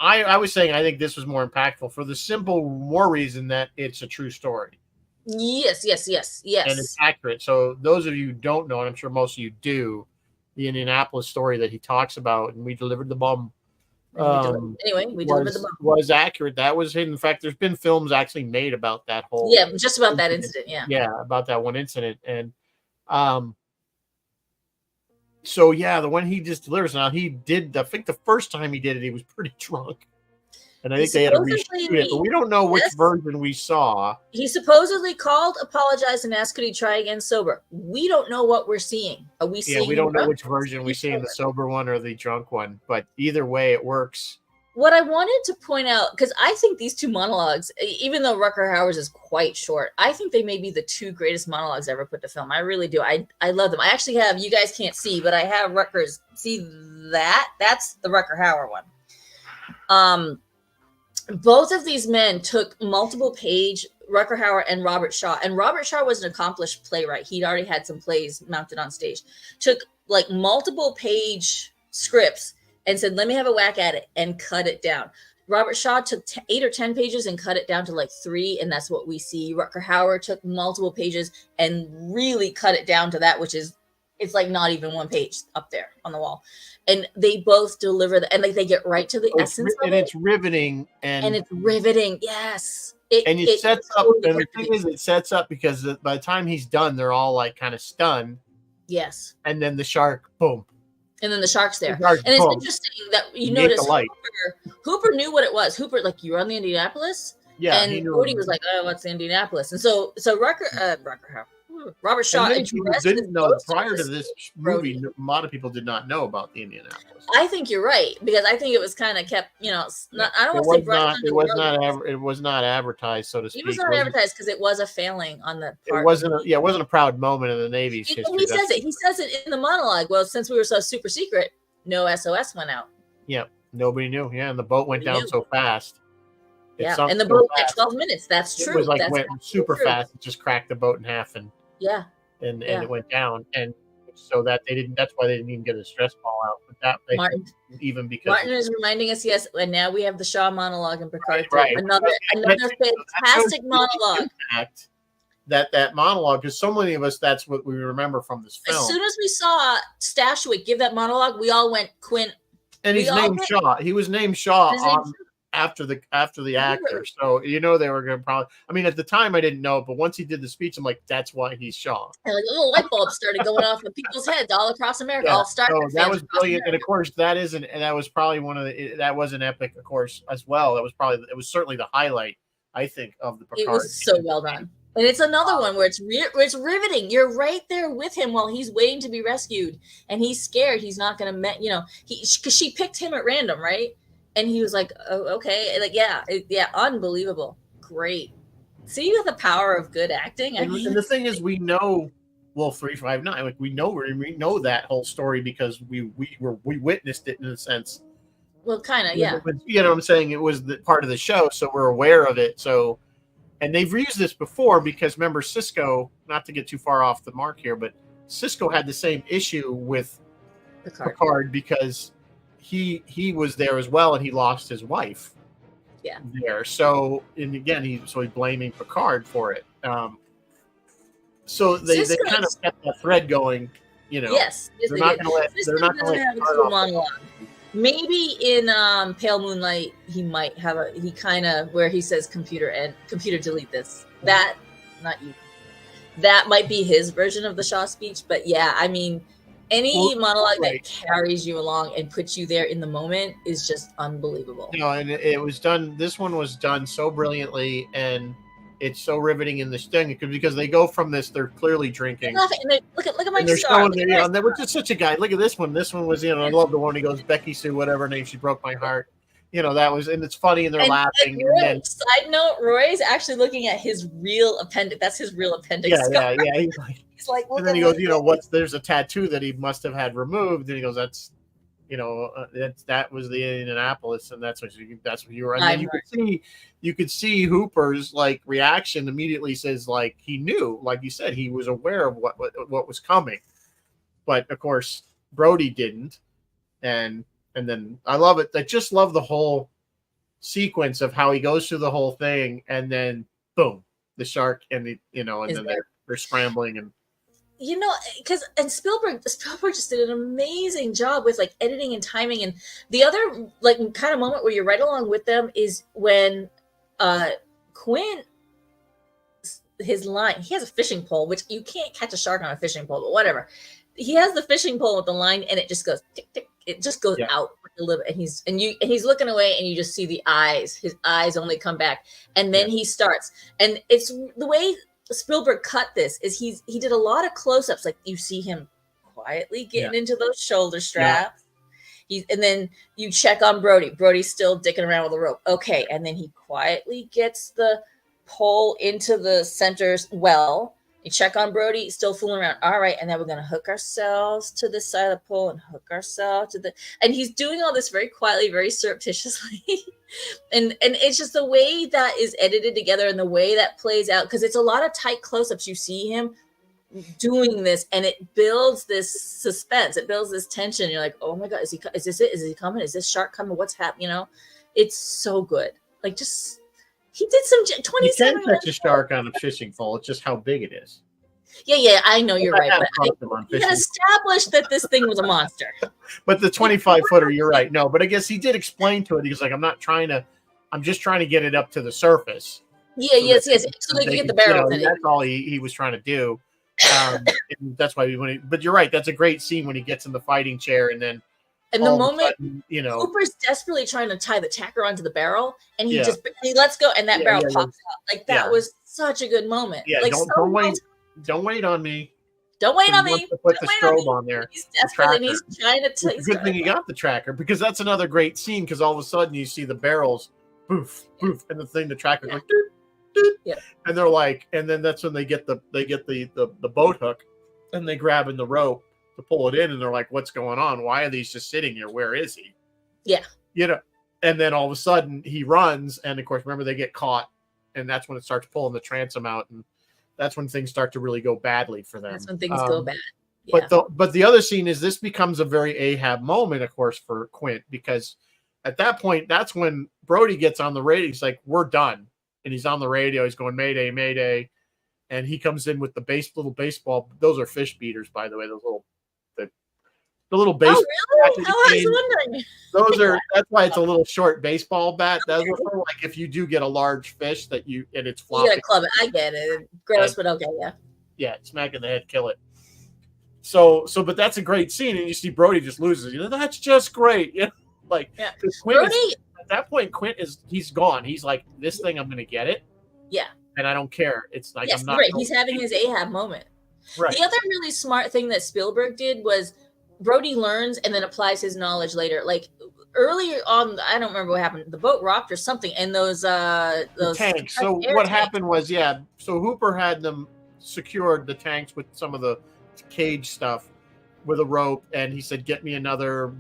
A: I was saying I think this was more impactful for the more reason that it's a true story.
B: Yes.
A: And it's accurate. So those of you who don't know, and I'm sure most of you do, the Indianapolis story that he talks about, and we delivered the bomb.
B: We delivered the bomb.
A: Was accurate. That was, in fact, there's been films actually made about that whole.
B: Yeah, just about that incident. Yeah.
A: Yeah, about that one incident. And so yeah, the one he just delivers now, he did. I think the first time he did it, he was pretty drunk, and I think they had to reshoot it. But we don't know which version we saw.
B: He supposedly called, apologized, and asked could he try again sober. We don't know what we're seeing. Are we seeing?
A: Yeah, we don't know which version we see, the sober one or the drunk one. But either way, it works.
B: What I wanted to point out, because I think these two monologues, even though Rutger Hauer's is quite short, I think they may be the two greatest monologues ever put to film. I really do. I love them. I actually have, you guys can't see, but I have Rutger's. See that? That's the Rutger Hauer one. Both of these men took multiple page Rucker Hauer and Robert Shaw. And Robert Shaw was an accomplished playwright. He'd already had some plays mounted on stage. Took like multiple page scripts and said, let me have a whack at it, and cut it down. Robert Shaw took 8 or 10 pages and cut it down to like 3, and that's what we see. Rucker Hauer took multiple pages and really cut it down to that, which is, it's like not even 1 page up there on the wall. And they both deliver and like they get right to the essence of it.
A: And it's riveting. And
B: it's riveting. Yes.
A: It sets up. And the thing is, it sets up because by the time he's done, they're all like kind of stunned.
B: Yes.
A: And then the shark, boom.
B: And then the shark's there. And it's interesting that you notice Hooper knew what it was. Hooper, like, you were on the Indianapolis? Yeah. And Cody was like, oh, what's the Indianapolis? And so Robert Shaw
A: didn't know prior to this movie. A lot of people did not know about the Indianapolis.
B: I think you're right, because I think it was kind of kept, I don't want to say
A: it was not advertised, so to speak.
B: It was not advertised because it was a failing on the part.
A: It wasn't a proud moment in the Navy's history.
B: He says it in the monologue. Well, since we were so super secret, no SOS went out.
A: Yeah, nobody knew. Yeah, and the boat went down so fast.
B: And the boat had 12 minutes. That's true.
A: It was like went super fast. It just cracked the boat in half and it went down, and so that that's why they didn't even get a stress ball out. But that Martin
B: is reminding us, yes, and now we have the Shaw monologue in Picard. Right. Another fantastic monologue.
A: That monologue, because so many of us, that's what we remember from this film.
B: As soon as we saw Stashwick give that monologue, we all went Quint.
A: And he's named Shaw. He was named Shaw after the actor, so they were going to probably. I mean, at the time I didn't know it, but once he did the speech, I'm like, that's why he's Shaw.
B: And like little light bulbs started going off in people's heads all across America.
A: Yeah, so that was brilliant, and of course that was probably that was an epic, of course, as well. It was certainly the highlight, I think, of the Picard.
B: It was so well done. And it's another one where it's riveting. You're right there with him while he's waiting to be rescued, and he's scared he's not going to because she picked him at random, right? And he was like, oh, okay. Like, unbelievable. Great. See the power of good acting?
A: And the thing is, we know Wolf 359. Like, we know that whole story because we witnessed it in a sense.
B: Well, kind of, yeah.
A: You know what I'm saying? It was part of the show, so we're aware of it. So, and they've used this before because remember Sisko, not to get too far off the mark here, but Sisko had the same issue with Picard because he was there as well, and he lost his wife.
B: Yeah.
A: There. So, and again, he's blaming Picard for it. So they kind of kept that thread going.
B: Yes.
A: They're not going to let Picard off.
B: Maybe in Pale Moonlight, he might have where he says computer delete this. That, not you. That might be his version of the Shaw speech, but yeah, I mean. Any monologue that carries you along and puts you there in the moment is just unbelievable.
A: And it was done. This one was done so brilliantly, and it's so riveting in the sting because they go from this. They're clearly drinking.
B: Look at my star.
A: And they were just such a guy. Look at this one. This one was, I love the one. He goes, Becky Sue, whatever her name. She broke my heart. That was, and it's funny, and they're laughing.
B: And then, side note, Roy's actually looking at his real appendix. That's his real appendix.
A: Yeah. He's like, and then he goes, there's a tattoo that he must have had removed, and he goes, that's, that was the Indianapolis, and that's what you were. And then you could see Hooper's like reaction immediately says like he knew, like you said, he was aware of what was coming, but of course Brody didn't, and then I love it. I just love the whole sequence of how he goes through the whole thing, and then boom, the shark, and then they're scrambling and.
B: Because Spielberg just did an amazing job with like editing and timing, and the other like kind of moment where you're right along with them is when Quint, his line, he has a fishing pole, which you can't catch a shark on a fishing pole, but whatever. He has the fishing pole with the line, and it just goes tick tick. It just goes out a little, and he's looking away, and you just see the eyes. His eyes only come back, and then he starts, and it's the way Spielberg cut this is he did a lot of close-ups, like you see him quietly getting into those shoulder straps. And then you check on Brody. Brody's still dicking around with the rope. Okay, and then he quietly gets the pole into the center well. You check on Brody, still fooling around. All right, and then we're gonna hook ourselves to this side of the pole and hook ourselves to and he's doing all this very quietly, very surreptitiously. And it's just the way that is edited together and the way that plays out, because it's a lot of tight close-ups. You see him doing this, and it builds this suspense. It builds this tension. You're like, oh my god, is this it? Is he coming? Is this shark coming? What's happening? It's so good. Like, just he did some 27.
A: You can catch a shark on a fishing pole. It's just how big it is.
B: Yeah, I know you're right. But he had established that this thing was a monster.
A: But the 25-footer, you're right. No, but I guess he did explain to it. He was like, I'm just trying to get it up to the surface.
B: Yeah, yes. So they can get the barrel.
A: That's all he was trying to do. That's why but you're right. That's a great scene when he gets in the fighting chair and then.
B: And the moment, Cooper's desperately trying to tie the tacker onto the barrel, and he lets go, and that barrel pops out. Like, that was such a good moment.
A: Yeah,
B: like,
A: don't wait on me.
B: Don't wait on me.
A: Put the strobe on there.
B: He's desperate, and he's trying to take.
A: It's a good thing he got the tracker, because that's another great scene. Because all of a sudden you see the barrels, poof, poof, and the tracker like, doot, doot, and they're like, and then that's when they get the boat hook, and they grab in the rope to pull it in, and they're like, what's going on? Why are these just sitting here? Where is he?
B: Yeah.
A: And then all of a sudden he runs, and of course, remember, they get caught, and that's when it starts pulling the transom out, and that's when things start to really go badly for them.
B: That's when things go bad. Yeah.
A: But the other scene is, this becomes a very Ahab moment, of course, for Quint, because at that point, that's when Brody gets on the radio. He's like, we're done. And he's on the radio. He's going, Mayday, Mayday. And he comes in with the little baseball. Those are fish beaters, by the way. Those the little baseball.
B: Oh, really? I was wondering.
A: That's why it's a little short baseball bat. That's like if you do get a large fish and it's floppy.
B: You gotta club it. I get it. Gross, but okay, yeah.
A: Yeah, smack in the head, kill it. But that's a great scene, and you see Brody just loses. That's just great. Quint at that point, he's gone. He's like, this thing, I'm gonna get it.
B: Yeah.
A: And I don't care. It's like, I'm not.
B: Right. He's having his Ahab moment.
A: Right.
B: The other really smart thing that Spielberg did was Brody learns and then applies his knowledge later. Like, earlier on, I don't remember what happened. The boat rocked or something, and those
A: tanks. So what happened was, so Hooper had them secured, the tanks, with some of the cage stuff with a rope, and he said, get me another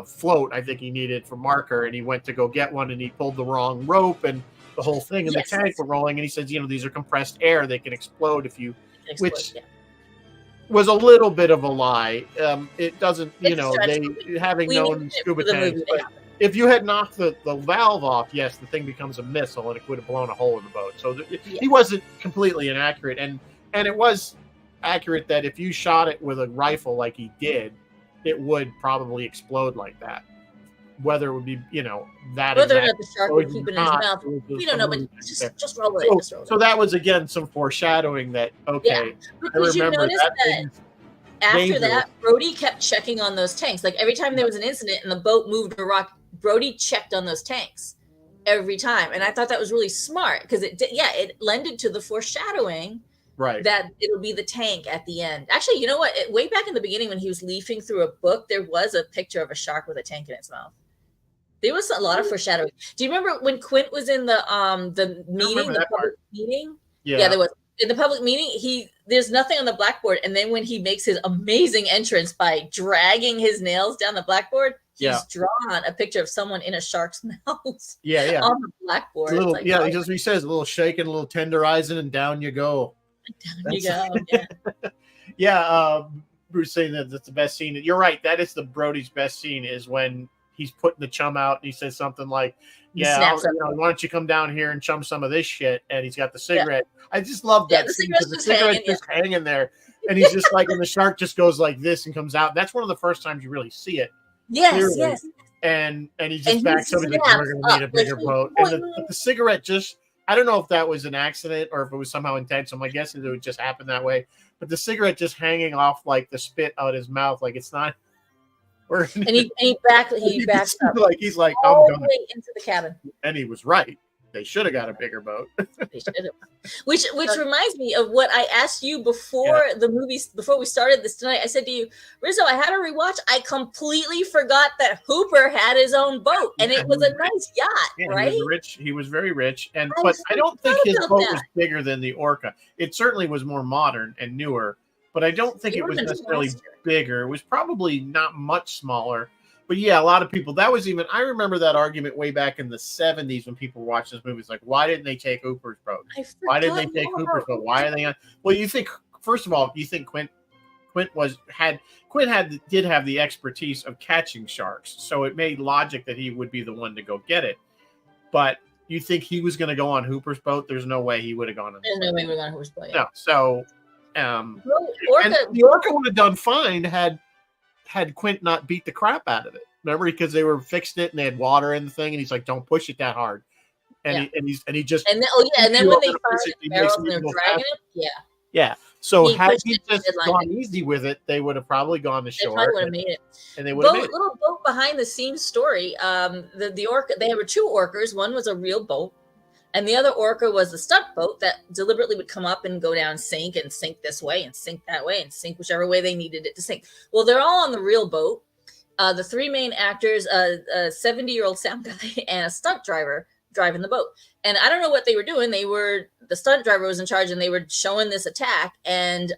A: float. I think he needed for marker, and he went to go get one, and he pulled the wrong rope, and the whole thing, and the tank were rolling, and he says, these are compressed air, they can explode if you, was a little bit of a lie. It doesn't, having known scuba tanks, but if you had knocked the valve off, yes, the thing becomes a missile, and it would have blown a hole in the boat. So he wasn't completely inaccurate, and it was accurate that if you shot it with a rifle like he did, it would probably explode like that. Whether it would be, that.
B: Whether or not the shark would keep it in his mouth, we don't know. But just roll it.
A: So that was, again, some foreshadowing that. Okay,
B: yeah. But did you notice that after that, Brody kept checking on those tanks? Like, every time there was an incident and the boat moved a rock, Brody checked on those tanks every time, and I thought that was really smart, because it lended to the foreshadowing.
A: Right.
B: That it'll be the tank at the end. Actually, you know what? Way back in the beginning, when he was leafing through a book, there was a picture of a shark with a tank in its mouth. There was a lot of foreshadowing. Do you remember when Quint was in the meeting, the public meeting? Yeah, there was. In the public meeting, there's nothing on the blackboard, and then when he makes his amazing entrance by dragging his nails down the blackboard, he's drawn a picture of someone in a shark's mouth.
A: Yeah.
B: On the blackboard.
A: He says a little shaking, a little tenderizing, and down you go.
B: Down you go.
A: Yeah. Bruce saying that that's the best scene. You're right. That is the Brody's best scene, is when he's putting the chum out and he says something like, why don't you come down here and chum some of this shit? And he's got the cigarette. I just love that scene, because the cigarette's just hanging there, and he's just like, and the shark just goes like this and comes out. That's one of the first times you really see it.
B: Yes.
A: And he just backs up and he's like, we're going to need a bigger boat. And the cigarette just, I don't know if that was an accident or if it was somehow intentional. My guess is it would just happen that way. But the cigarette just hanging off like the spit out his mouth, like it's not.
B: And he backs up.
A: Like he's like,
B: all
A: I'm
B: the way into the cabin.
A: And he was right. They should have got a bigger boat.
B: They should have. Which reminds me of what I asked you before the movies, before we started this tonight. I said to you, Rizzo, I had a rewatch. I completely forgot that Hooper had his own boat, and it was a nice yacht, right?
A: He was rich. He was very rich, but I don't think his boat was bigger than the Orca. It certainly was more modern and newer, but I don't think it was necessarily bigger. It was probably not much smaller. But yeah, a lot of people, that was even, I remember that argument way back in the 70s when people were watching this movie. It's like, why didn't they take Hooper's boat? Why didn't they take Hooper's boat? Why are they on? Well, you think, first of all, you think Quint did have the expertise of catching sharks. So it made logic that he would be the one to go get it. But you think he was going to go on Hooper's boat? There's no way he would have gone on.
B: There's no way we're going on Hooper's boat. Yeah.
A: No. So, and the Orca would have done fine had Quint not beat the crap out of it. Remember, because they were fixing it and they had water in the thing, and he's like, "Don't push it that hard." And he just
B: and then when they found the barrels and they're dragging it,
A: yeah. So had he just gone easy with it, they would have probably gone to shore. They probably
B: would have made it.
A: And they would have made it.
B: Little boat behind the scenes story. The orca, they were two orcas. One was a real boat, and the other orca was a stunt boat that deliberately would come up and go down, sink this way and sink that way and sink whichever way they needed it to sink. Well, they're all on the real boat. The three main actors, a 70-year-old sound guy and a stunt driver driving the boat. And I don't know what they were doing. The stunt driver was in charge and they were showing this attack, and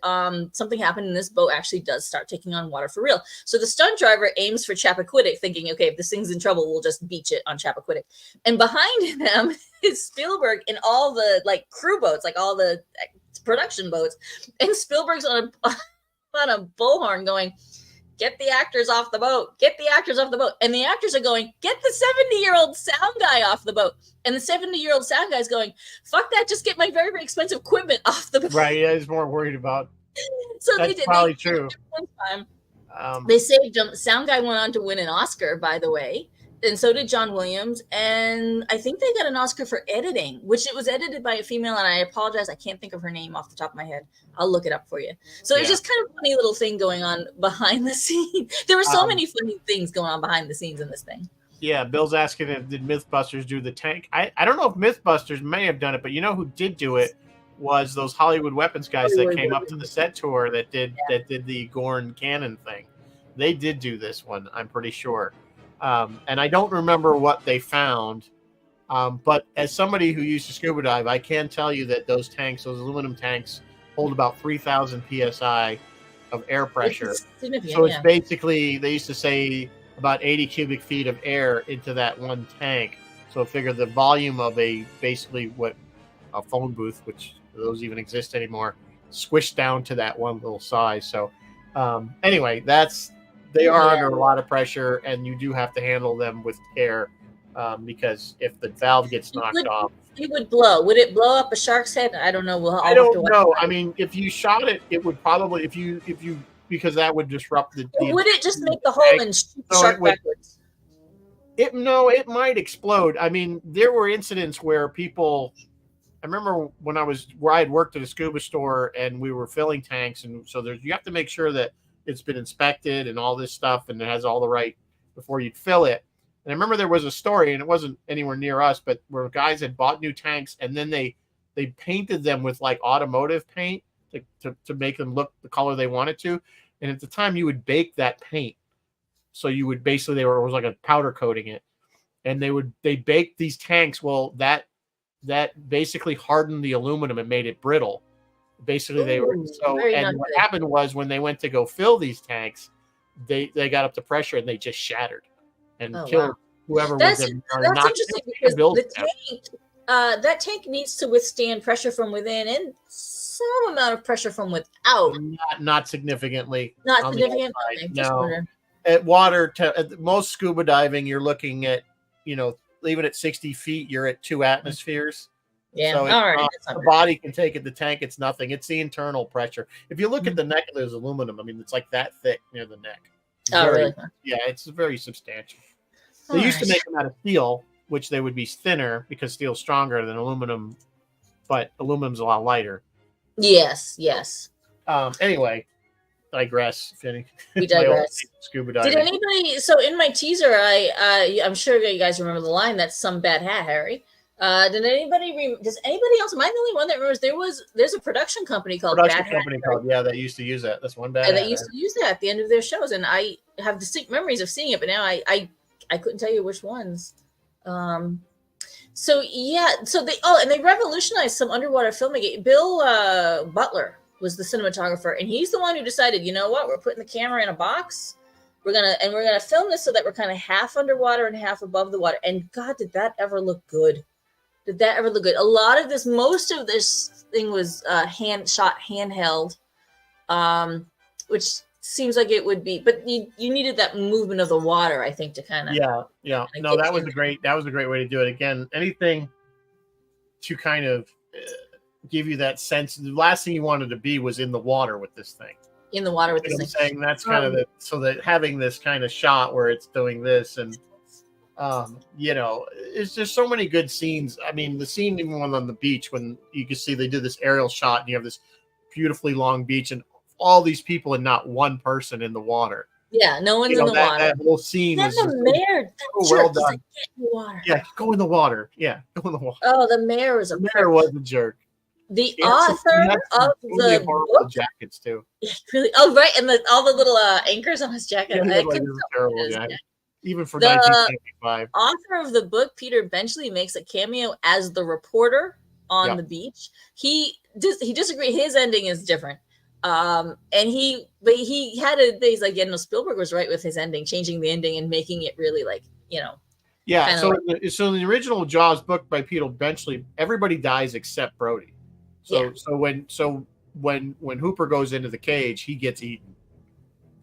B: something happened and this boat actually does start taking on water for real. So the stunt driver aims for Chappaquiddick thinking, okay, if this thing's in trouble, we'll just beach it on Chappaquiddick. And behind them is Spielberg in all the crew boats, all the production boats. And Spielberg's on a bullhorn going, "Get the actors off the boat. Get the actors off the boat." And the actors are going, "Get the 70-year-old sound guy off the boat." And the 70-year-old sound guy's going, "Fuck that. Just get my very, very expensive equipment off the boat."
A: Right. Yeah, he's more worried about.
B: So
A: that's
B: they did.
A: Probably true.
B: One time. They saved him. Sound guy went on to win an Oscar, by the way. And so did John Williams. And I think they got an Oscar for editing, which it was edited by a female. And I apologize, I can't think of her name off the top of my head. I'll look it up for you. So it's just kind of a funny little thing going on behind the scenes. There were so many funny things going on behind the scenes in this thing.
A: Yeah, Bill's asking if did Mythbusters do the tank. I don't know if Mythbusters may have done it, but you know who did do it was those Hollywood Weapons guys that came up to the set tour that did the Gorn cannon thing. They did do this one, I'm pretty sure. And I don't remember what they found. But as somebody who used to scuba dive, I can tell you that those aluminum tanks, hold about 3,000 psi of air pressure. So it's basically, they used to say about 80 cubic feet of air into that one tank. So figure the volume of basically what a phone booth, which those even exist anymore, squished down to that one little size. So anyway, they are under a lot of pressure, and you do have to handle them with care because if the valve gets knocked off,
B: it would blow. Would it blow up a shark's head? I don't know.
A: I don't know. I mean, if you shot it, it would probably because that would disrupt the.
B: Would it just make the hole and shoot the shark backwards?
A: It might explode. I mean, there were incidents where people. I remember where I had worked at a scuba store and we were filling tanks, and so you have to make sure that it's been inspected and all this stuff, and it has all the right before you'd fill it. And I remember there was a story, and it wasn't anywhere near us, but where guys had bought new tanks and then they painted them with automotive paint to make them look the color they wanted to. And at the time, you would bake that paint, so you would basically it was like a powder coating it, and they baked these tanks. Well, that basically hardened the aluminum and made it brittle. Basically, they were and what happened was when they went to go fill these tanks, they got up to pressure and they just shattered and killed whoever was in.
B: That's interesting because that tank needs to withstand pressure from within and some amount of pressure from without.
A: Not significantly.
B: Not significant.
A: Okay, no. At most scuba diving, you're looking at even at 60 feet, you're at 2 atmospheres.
B: Yeah,
A: so
B: all right.
A: The body can take it. The tank, it's nothing. It's the internal pressure. If you look at the neck of those aluminum, I mean, it's like that thick near the neck.
B: Really?
A: Yeah, it's very substantial. They used to make them out of steel, which they would be thinner because steel's stronger than aluminum, but aluminum's a lot lighter.
B: Yes.
A: Anyway, digress.
B: We digress.
A: Scuba diving.
B: Did anybody? So in my teaser, I'm sure you guys remember the line. That's some bad hat, Harry. Does anybody else? Am I the only one that remembers there's a production company called Bad Hat?
A: That used to use that. That's one Bad Hat.
B: They used to use that at the end of their shows, and I have distinct memories of seeing it, but now I couldn't tell you which ones. So they revolutionized some underwater filmmaking. Bill Butler was the cinematographer, and he's the one who decided, you know what, we're putting the camera in a box. we're gonna film this so that we're kind of half underwater and half above the water. And God, did that ever look good? Did that ever look good? A lot of this, most of this thing was handheld, which seems like it would be, but you needed that movement of the water, I think, to kind of
A: No, that was a great way to do it. Again, anything to kind of give you that sense. The last thing you wanted to be was in the water with this thing.
B: In the water with this thing.
A: I'm saying that's kind of so that having this kind of shot where it's doing this and it's just so many good scenes. I mean, the scene even on the beach when you can see they did this aerial shot and you have this beautifully long beach and all these people and not one person in the water.
B: Yeah, no one's in the water.
A: That whole scene was
B: the mayor,
A: so well done.
B: Like, get in the water.
A: Yeah, go in the water. Yeah, go in the water.
B: Oh, the mayor was a
A: jerk.
B: The author of the book
A: jackets too.
B: Yeah, really. Oh, right, and all the little anchors on his jacket.
A: Yeah, terrible jacket. Even for 1975.
B: Author of the book, Peter Benchley, makes a cameo as the reporter on the beach. He disagreed. His ending is different. And he's like, Spielberg was right with his ending, changing the ending and making it really like,
A: Yeah. So in the original Jaws book by Peter Benchley, everybody dies except Brody. So when Hooper goes into the cage, he gets eaten.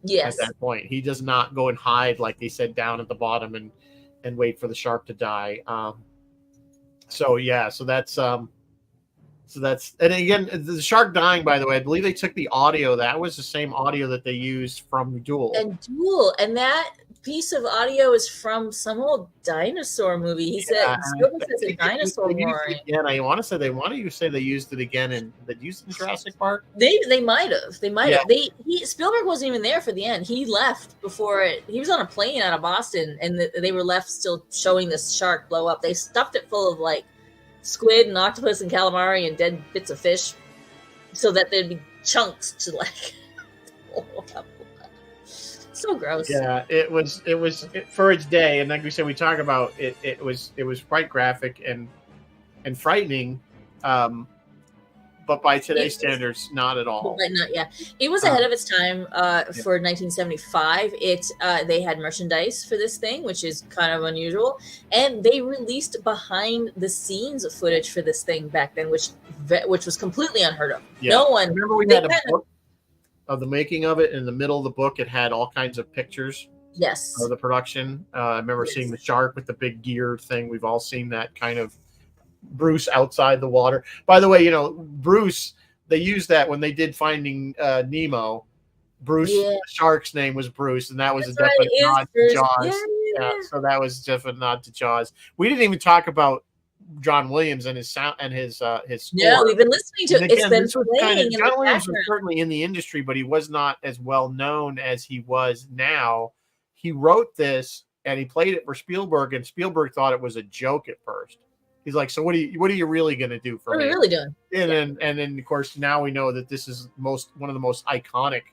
B: Yes.
A: At that point, he does not go and hide like they said down at the bottom and wait for the shark to die. So that's and again the shark dying. By the way, I believe they took the audio. That was the same audio that they used from Duel.
B: And that piece of audio is from some old dinosaur movie. He said Spielberg says a dinosaur war.
A: Again, I want to say they used it again in Jurassic Park.
B: They might have. Spielberg wasn't even there for the end. He left before it. He was on a plane out of Boston, and they were left still showing this shark blow up. They stuffed it full of like squid and octopus and calamari and dead bits of fish, so that there'd be chunks to like. So gross. Yeah, it was for its day, and like we said, we talk about it. It was quite graphic and frightening, but by today's standards, not at all. It was ahead of its time for 1975. They had merchandise for this thing, which is kind of unusual, and they released behind the scenes footage for this thing back then, which was completely unheard of. Yeah. No one. Remember we had a book of the making of it. In the middle of the book, it had all kinds of pictures. Yes. Of the production. I remember seeing the shark with the big gear thing. We've all seen that kind of Bruce outside the water. By the way, Bruce, they used that when they did Finding Nemo. Bruce, the shark's name was Bruce, and that was a definite nod to Jaws. Yeah, so that was definitely a nod to Jaws. We didn't even talk about John Williams and his sound and his score. Yeah, we've been listening to it. It's been playing. John Williams was certainly in the industry, but he was not as well known as he was now. He wrote this and he played it for Spielberg, and Spielberg thought it was a joke at first. He's like, "So what are you really going to do for me? What are you really doing?" And then of course now we know that this is one of the most iconic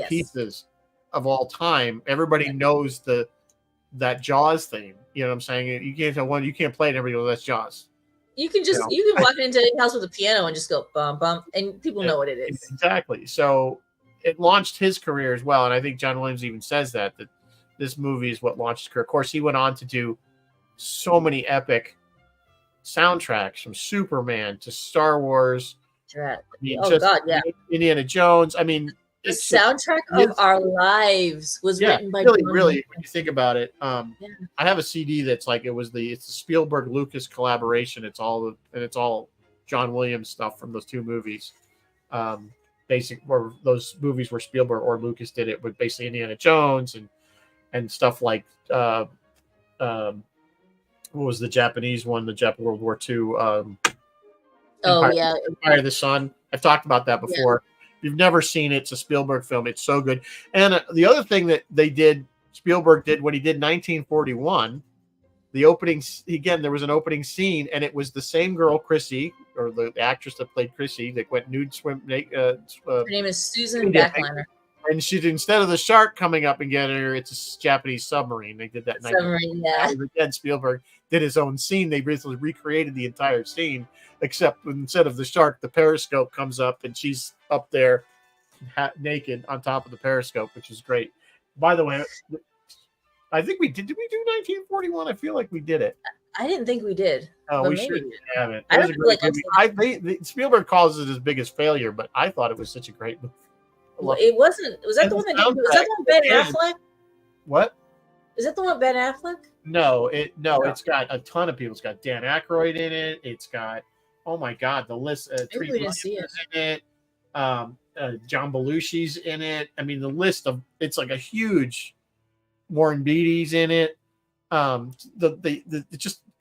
B: pieces of all time. Everybody knows that Jaws theme. You know what I'm saying? You can't tell one. You can't play it. Everybody goes, "That's Jaws." You can walk into a house with a piano and just go bum bum, and people know what it is. Exactly. So it launched his career as well, and I think John Williams even says that this movie is what launched his career. Of course, he went on to do so many epic soundtracks, from Superman to Star Wars. Indiana Jones. I mean, the soundtrack of our lives was written by really when you think about it. I have a CD that's like it's the Spielberg Lucas collaboration. It's all John Williams stuff from those two movies. Or those movies where Spielberg or Lucas did it with basically Indiana Jones and stuff like what was the Japanese one? The Japanese World War II. Empire of the Sun. I've talked about that before. Yeah. If you've never seen it, it's a Spielberg film. It's so good. And the other thing that Spielberg did when he did 1941, the opening, again, there was an opening scene, and it was the same girl, Chrissy, or the actress that played Chrissy, that went nude swim. Her name is Susan Backliner. And instead of the shark coming up and getting her, it's a Japanese submarine. They did that. Submarine, yeah. Again, Spielberg did his own scene. They basically recreated the entire scene, except instead of the shark, the periscope comes up and she's up there naked on top of the periscope, which is great.
A: By the way, I think we did. Did we do 1941? I feel like we did it.
B: I didn't think we did.
A: Oh,
B: but
A: we
B: maybe.
A: should have it.
B: I
A: It was
B: don't
A: a
B: feel
A: great
B: like I've
A: movie. Spielberg calls it his biggest failure, but I thought it was such a great movie.
B: It wasn't. Was that
A: And
B: the
A: the
B: one that? Was that the one Ben
A: soundtrack,
B: Affleck?
A: What?
B: Is that the one Ben Affleck?
A: No, it's got a ton of people. It's got Dan Aykroyd in it. It's got, oh my God, the list.
B: Maybe we didn't see it.
A: is in it. John Belushi's in it. I mean, the list of it's like a huge. Warren Beatty's in it.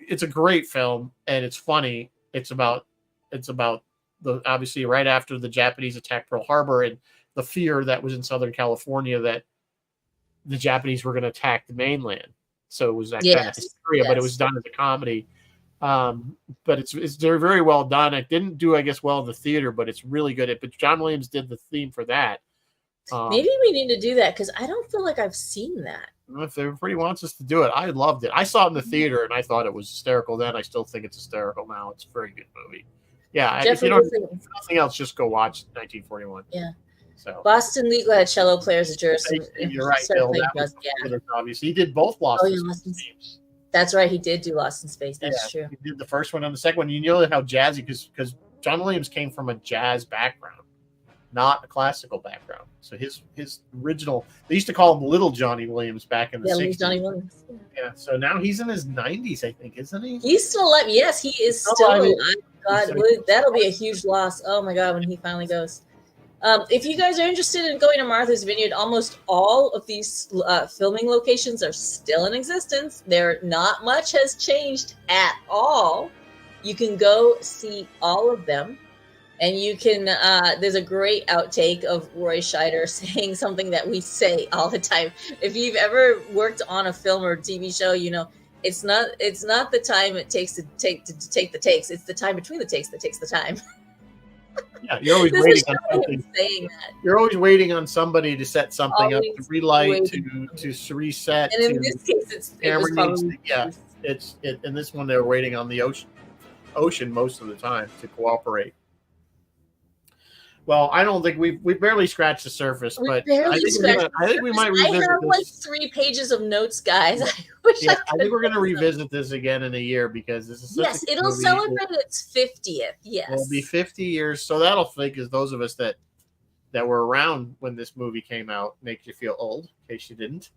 A: It's a great film and it's funny. It's about the obviously right after the Japanese attacked Pearl Harbor and the fear that was in Southern California that the Japanese were going to attack the mainland. So it was that kind of hysteria, but it was done as a comedy. But it's very, very well done. It didn't do, I guess, well in the theater, but it's really good. But John Williams did the theme for that.
B: Maybe we need to do that because I don't feel like I've seen that.
A: If everybody wants us to do it, I loved it. I saw it in the theater and I thought it was hysterical then. I still think it's hysterical now. It's a very good movie. Yeah, if nothing else, just go watch 1941.
B: Yeah.
A: So
B: Boston Legal had cello players at Jersey.
A: You're right, Bill. Obviously, he did both Lost in Space.
B: That's right. He did do Lost in Space. That's true.
A: He did the first one and the second one. You know how jazzy because John Williams came from a jazz background, not a classical background. So his original, they used to call him Little Johnny Williams back in the 60s.
B: Johnny Williams.
A: Yeah. So now he's in his 90s, I think, isn't he?
B: He's still alive. Yes, he is still alive. God, that'll be a huge loss. Oh my God, when he finally goes. If you guys are interested in going to Martha's Vineyard, almost all of these filming locations are still in existence. Not much has changed at all. You can go see all of them. And you can, there's a great outtake of Roy Scheider saying something that we say all the time. If you've ever worked on a film or TV show, you know, it's not the time it takes to take the takes. It's the time between the takes that takes the time.
A: Yeah, you're always waiting on something.
B: Saying that.
A: You're always waiting on somebody to set something up, to relight, to reset.
B: And in this case,
A: in this one they're waiting on the ocean most of the time to cooperate. Well, I don't think we barely scratched the surface, but I think we might revisit
B: I have
A: this.
B: like 3 pages of notes, guys. I
A: think we're going to revisit this again in a year because this is such a
B: it'll
A: movie.
B: Celebrate its 50th. Yes,
A: it'll be 50 years, so that'll think as those of us that were around when this movie came out make you feel old, in case you didn't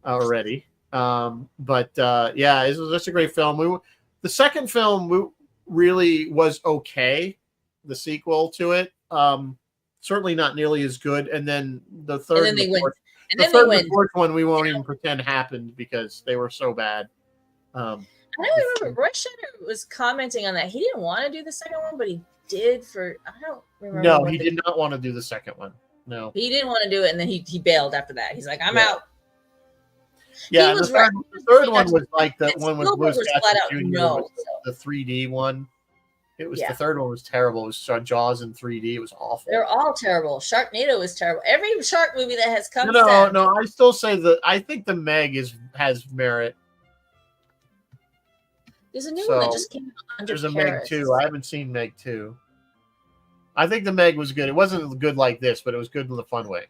A: already. But it was such a great film. The second film really was okay. The sequel to it. Certainly not nearly as good. And then the third and the fourth one we won't even pretend happened because they were so bad.
B: I don't remember. Roy Scheider was commenting on that. He didn't want to do the second one, but he did for I don't remember.
A: No, he did not want to do the second one. No.
B: He didn't want to do it, and then he bailed after that. He's like, I'm out.
A: Yeah, the third one was like the one with Louis Gossett Jr. The 3D one. It was the third one was terrible. It was Jaws in 3D. It was awful.
B: They're all terrible. Sharknado is terrible. Every shark movie that has come.
A: No. I still say I think the Meg has merit.
B: There's a new one that just came out.
A: There's a Meg 2. I haven't seen Meg 2. I think the Meg was good. It wasn't good like this, but it was good in the fun way.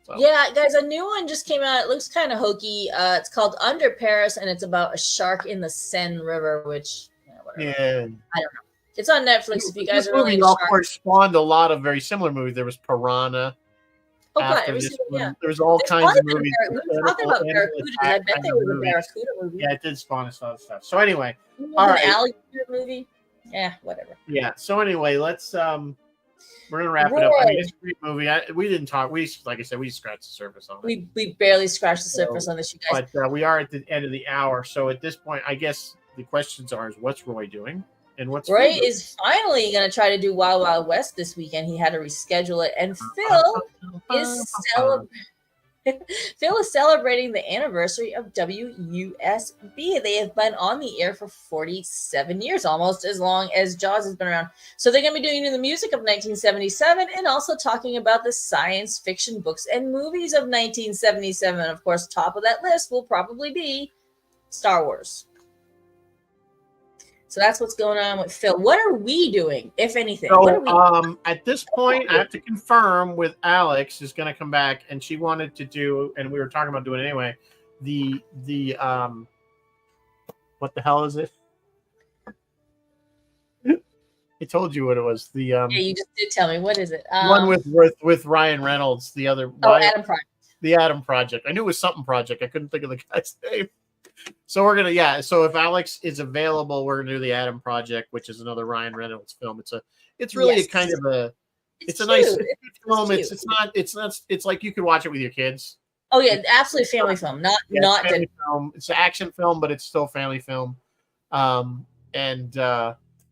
A: So. Yeah,
B: guys, a new one just came out. It looks kind of hokey. It's called Under Paris, and it's about a shark in the Seine River, which.
A: Yeah,
B: I don't know. It's on Netflix. If you guys are really
A: of course, spawned a lot of very similar movies. There was Piranha.
B: Oh God, there
A: was all kinds of movies.
B: Talking about Barracuda, I bet they were the Barracuda movie.
A: Yeah, it did spawn a lot of stuff. So anyway,
B: all right, alligator movie. Yeah, whatever.
A: Yeah. So anyway, let's we're gonna wrap it up. I mean, it's a great movie. We didn't talk. Like I said, we scratched the surface on it.
B: We barely scratched the surface on this, you guys.
A: But we are at the end of the hour. So at this point, I guess. The questions are: what's Roy doing, and what's
B: Roy is finally going to try to do Wild Wild West this weekend. He had to reschedule it, and Phil is celebrating the anniversary of WUSB. They have been on the air for 47 years, almost as long as Jaws has been around. So they're going to be doing the music of 1977 and also talking about the science fiction books and movies of 1977. Of course, top of that list will probably be Star Wars. So that's what's going on with Phil. What are we doing, if anything?
A: So,
B: What are we
A: at this point, I have to confirm with Alex is going to come back, and she wanted to do, and we were talking about doing it anyway. The what the hell is it? I told you what it was. The
B: Yeah, you just did tell me. What is it?
A: one with Ryan Reynolds. The other
B: Adam Project.
A: The Adam Project. I knew it was something project. I couldn't think of the guy's name. So we're gonna So if Alex is available, we're gonna do the Adam Project, which is another Ryan Reynolds film. It's really a kind of a it's a nice film. It's like you could watch it with your kids.
B: Oh yeah, absolutely family film. Not
A: family film. It's an action film, but it's still family film. So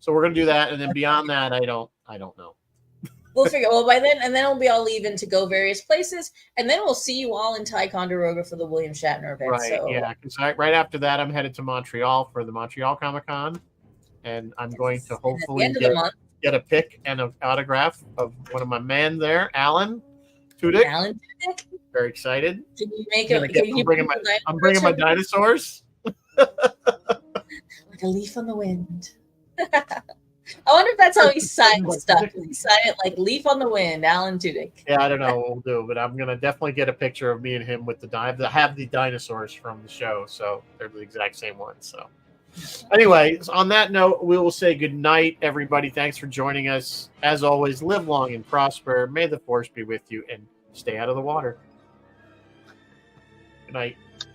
A: we're gonna do that, and then beyond that, I don't know.
B: We'll figure. Well, by then, and then we'll be all leaving to go various places, and then we'll see you all in Ticonderoga for the William Shatner event.
A: Right. So. Yeah. Because right after that, I'm headed to Montreal for the Montreal Comic Con, and I'm going to hopefully get a pic and an autograph of one of my men there, Alan Tudyk.
B: Alan Tudyk.
A: Very excited.
B: Can you make it?
A: I'm bringing my dinosaurs.
B: Like a leaf on the wind. I wonder if that's how he signed stuff. He signed it like "Leaf on the Wind," Alan Tudyk.
A: Yeah, I don't know what we'll do, but I'm gonna definitely get a picture of me and him with I have the dinosaurs from the show, so they're the exact same ones. So, anyway, on that note, we will say good night, everybody. Thanks for joining us. As always, live long and prosper. May the force be with you, and stay out of the water. Good night.